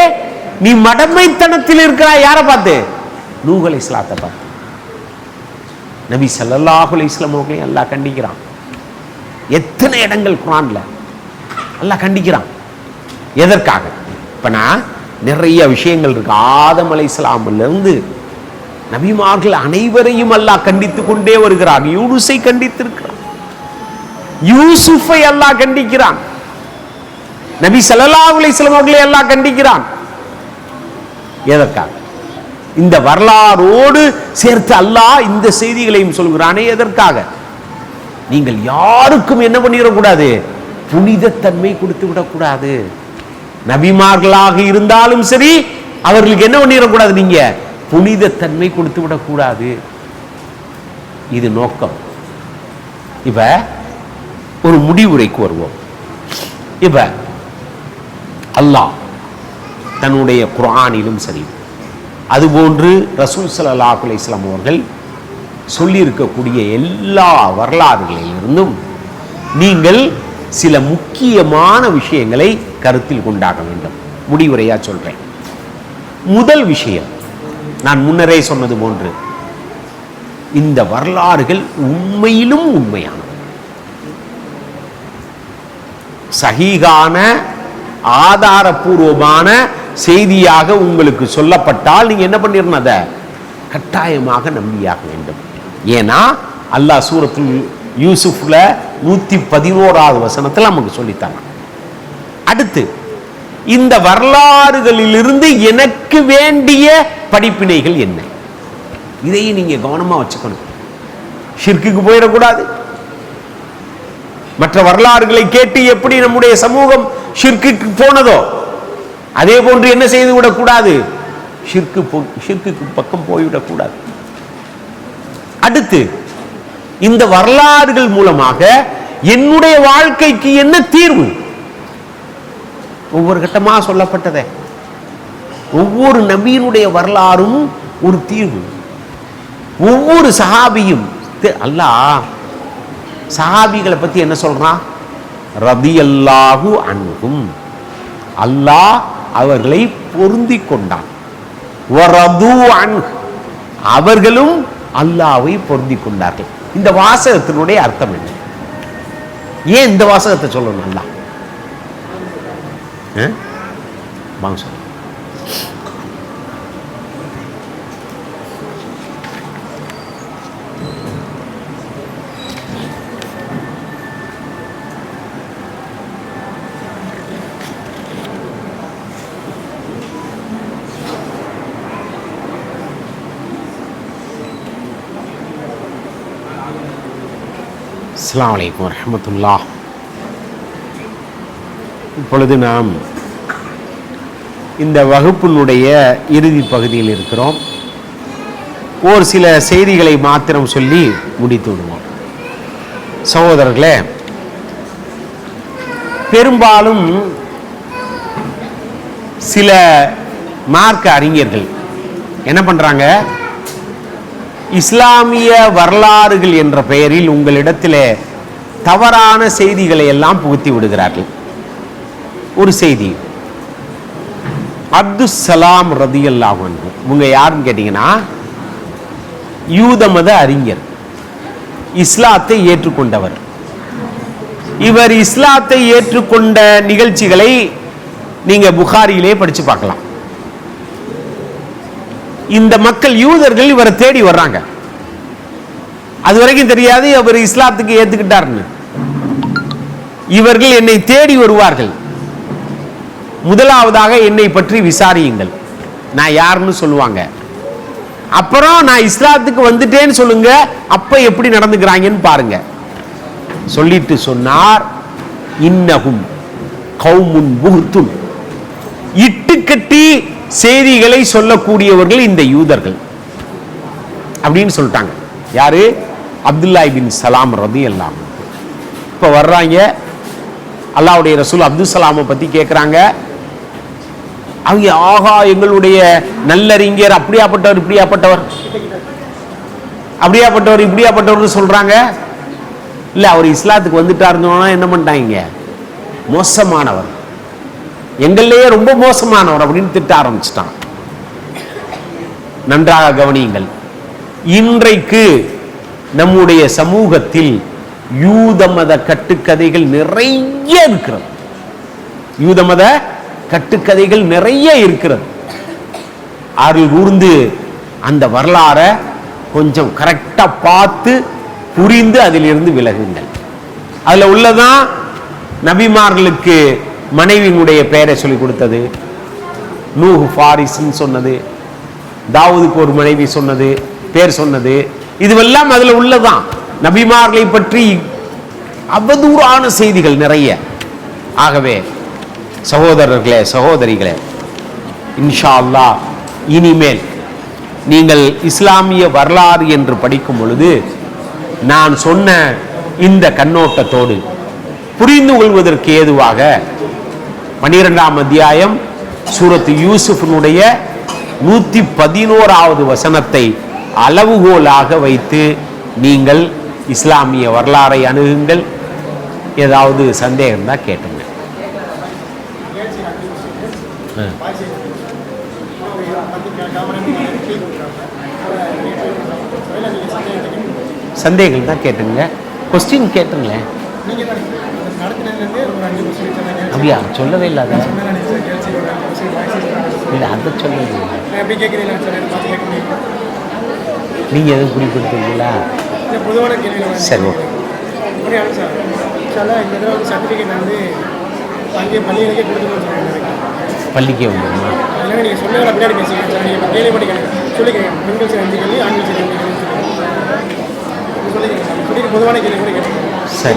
நீ மடமைத்தனத்தில் இருக்கிறாய். யாரை பார்த்து? நூஹ் அலைஹிஸ்ஸலாத்தை பார்த்து. நபி ஸல்லல்லாஹு அலைஹி வஸல்லம் அவர்களை அல்லாஹ் கண்டிக்கிறான். எத்தனை இடங்கள் குர்ஆன்ல அல்லாஹ் கண்டிக்கிறான். எதற்காக? இப்ப நான் நிறைய விஷயங்கள் இருக்கு. ஆதம் அலைஹிஸ்ஸலாம்ல இருந்து நபிமார்கள் அனைவரையும் அல்லாஹ் கண்டித்து கொண்டே வருகிறான். யூனுஸை கண்டித்திருக்கிறான், யூசுஃபை அல்லாஹ் கண்டிக்கிறான், நபி ஸல்லல்லாஹு அலைஹி வஸல்லம் அவர்களை அல்லாஹ் கண்டிக்கிறான். எதற்காக? இந்த வரலாறோடு சேர்த்து அல்லாஹ் இந்த செய்திகளையும் சொல்கிறானே எதற்காக? நீங்கள் யாருக்கும் என்ன பண்ணிடக்கூடாது, புனிதத்தன்மை கொடுத்து விடக்கூடாது. நபிமார்களாக இருந்தாலும் சரி, அவர்களுக்கு என்ன பண்ணிடக்கூடாது, நீங்க புனிதத்தன்மை கொடுத்து விடக்கூடாது. இது நோக்கம். இப்ப ஒரு முடிவுரைக்கு வருவோம். இப்ப அல்லாஹ் தன்னுடைய குர்ஆனிலும் சரி, அதுபோன்று ரசூல் ஸல்லல்லாஹு அலைஹி வஸல்லம் அவர்கள் சொல்லியிருக்கக்கூடிய எல்லா வரலாறுகளிலிருந்தும் நீங்கள் சில முக்கியமான விஷயங்களை கருத்தில் கொண்டாக வேண்டும். முடிவுரையா சொல்றேன். முதல் விஷயம், நான் முன்னரே சொன்னது போன்று, இந்த வரலாறுகள் உண்மையிலும் உண்மையான சஹீஹான ஆதாரபூர்வமான செய்தியாக உங்களுக்கு சொல்லப்பட்டால் நீங்க என்ன பண்ணிடணும், அதை கட்டாயமாக நம்பியாக வேண்டும். ஏன்னா அல்லாஹ் சூரத்துல் யூசுஃப்ல 111வது வசனத்தில் நமக்கு சொல்லித்தாங்க. அடுத்து, இந்த வரலாறுகளிலிருந்து எனக்கு வேண்டிய படிப்பினைகள் என்ன, இதையும் நீங்க கவனமா வச்சுக்கணும். ஷிர்க்குக்கு போயிடக்கூடாது. மற்ற வரலாறுகளை கேட்டு எப்படி நம்முடைய சமூகம் ஷிர்க்குக்கு போனதோ அதே போன்று என்ன செய்து விடக்கூடாது, ஷிர்க்குக்கு பக்கம் போய்விடக்கூடாது. அடுத்து, இந்த வரலாறுகள் மூலமாக என்னுடைய வாழ்க்கைக்கு என்ன தீர்வு, ஒவ்வொரு கட்டமா சொல்லப்பட்டதே, ஒவ்வொரு நபியினுடைய வரலாறும் ஒரு தீர்வு. ஒவ்வொரு சஹாபியும், அல்லாஹ் சஹாபிகளை பத்தி என்ன சொல்றான், ரதியல்லாஹு அன்ஹும், அல்லாஹ் அவர்களை பொருந்தி கொண்டான். வரது அன்ஹு, அவர்களும் அல்லாஹ்வை பொருந்தி கொண்டார்கள். இந்த வாசகத்தினுடைய அர்த்தம் என்ன? ஏன் இந்த வாசகத்தை சொல்லணும் அல்லாஹ்? வாங்க சொல்லுங்க. அஸ்ஸலாமு அலைக்கும் வரஹ்மத்துல்லாஹ். இப்பொழுது நாம் இந்த வகுப்பினுடைய இறுதி பகுதியில் இருக்கிறோம். ஒரு சில செய்திகளை மாத்திரம் சொல்லி முடித்து விடுவோம். சகோதரர்களே, பெரும்பாலும் சில மார்க்க அறிஞர்கள் என்ன பண்றாங்க, இஸ்லாமிய வரலாறுகள் என்ற பெயரில் உங்களிடத்தில் தவறான செய்திகளை எல்லாம் புகுத்தி விடுகிறார்கள். ஒரு செய்தி, அப்துஸ்ஸலாம் ரதியல்லாஹு அன்ஹு, இவங்க யாருன்னு கேட்டீங்கன்னா யூத மத அறிஞர், இஸ்லாத்தை ஏற்றுக்கொண்டவர். இவர் இஸ்லாத்தை ஏற்றுக்கொண்ட நிகழ்ச்சிகளை நீங்க புகாரியிலே படிச்சு பார்க்கலாம். இந்த மக்கள் யூதர்கள் இவரை தேடி வர்றாங்க. அது வரைக்கும் தெரியாது அவர் இஸ்லாத்துக்கு ஏத்துக்கிட்டார்னு. இவர்கள் என்னை தேடி வருவார்கள். முதலாவதாக என்னை பற்றி விசாரியுங்கள், நான் யாருன்னு சொல்லுவாங்க. அப்புறம் நான் இஸ்லாத்துக்கு வந்துட்டேன்னு சொல்லுங்க, அப்ப எப்படி நடந்துக்கிறாங்கன்னு பாருங்க. சொல்லிட்டு சொன்னார், இன்னஹும் கௌமுன் புஹ்துன், இட்டுக்கட்டி செய்திகளை சொல்லக்கூடியவர்கள் இந்த யூதர்கள் அப்படின்னு சொல்லிட்டாங்க. யாரு? அப்துல்லா இபின் சலாம் ரலியல்லாஹு அன்ஹு. இப்ப வர்றாங்க, அல்லாஹ்வுடைய ரசூல் அப்துல் சலாமை பத்தி கேட்கிறாங்க. அவங்க ஆகா எங்களுடைய நல்லறிஞர், அப்படியாப்பட்டவர் இப்படியாப்பட்டவர், அப்படியாப்பட்டவர் இப்படியாப்பட்டவர் சொல்றாங்க. இல்ல அவர் இஸ்லாத்துக்கு வந்துட்டாருன்னா என்ன பண்ணிட்டாங்க, மோசமானவர், எங்கள்லேயே ரொம்ப மோசமானவர் அப்படின்னு திட்ட ஆரம்பிச்சிட்டான். நன்றாக கவனியுங்கள், இன்றைக்கு நம்முடைய சமூகத்தில் யூத மத கட்டுக்கதைகள் நிறைய இருக்கிறது. யூத மத கட்டுக்கதைகள் நிறைய இருக்கிறது. அருள் கூர்ந்து அந்த வரலாறை கொஞ்சம் கரெக்டா பார்த்து புரிந்து அதிலிருந்து விலகுங்கள். அதுல உள்ளதான் நபிமார்களுக்கு மனைவியினுடைய பெயரை சொல்லி கொடுத்தது, நூஹ் ஃபாரிஸ்ன்னு சொன்னது, தாவூதுக்கு ஒரு மனைவி சொன்னது, பேர் சொன்னது, இதுவெல்லாம் அதுல உள்ளதான். நபிமார்களை பற்றி அவதூறான செய்திகள் நிறைய. ஆகவே சகோதரர்களே, சகோதரிகளே, இன்ஷா அல்லாஹ் இனிமேல் நீங்கள் இஸ்லாமிய வரலாறு என்று படிக்கும் பொழுது நான் சொன்ன இந்த கண்ணோட்டத்தோடு புரிந்து கொள்வதற்கு ஏதுவாக 12ஆம் அத்தியாயம் சூரத்து யூசுஃபினுடைய 111வது வசனத்தை அளவுகோலாக வைத்து நீங்கள் இஸ்லாமிய வரலாறை அணுகுங்கள். ஏதாவது சந்தேகம் தான் கேட்டுங்க. சந்தேகங்கள் தான் கேட்டுங்க, கொஸ்டின் கேட்டுங்களேன். அப்படியா? சொல்லவே இல்லாத இல்லை, அதை சொல்லவே இல்லை. நீங்கள் எதுவும் குறிப்பிடுத்தீங்களா? சரி, ஓகே. பள்ளிக்கே வந்துடுமா? சரி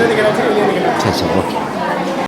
சரி சரி, ஓகே.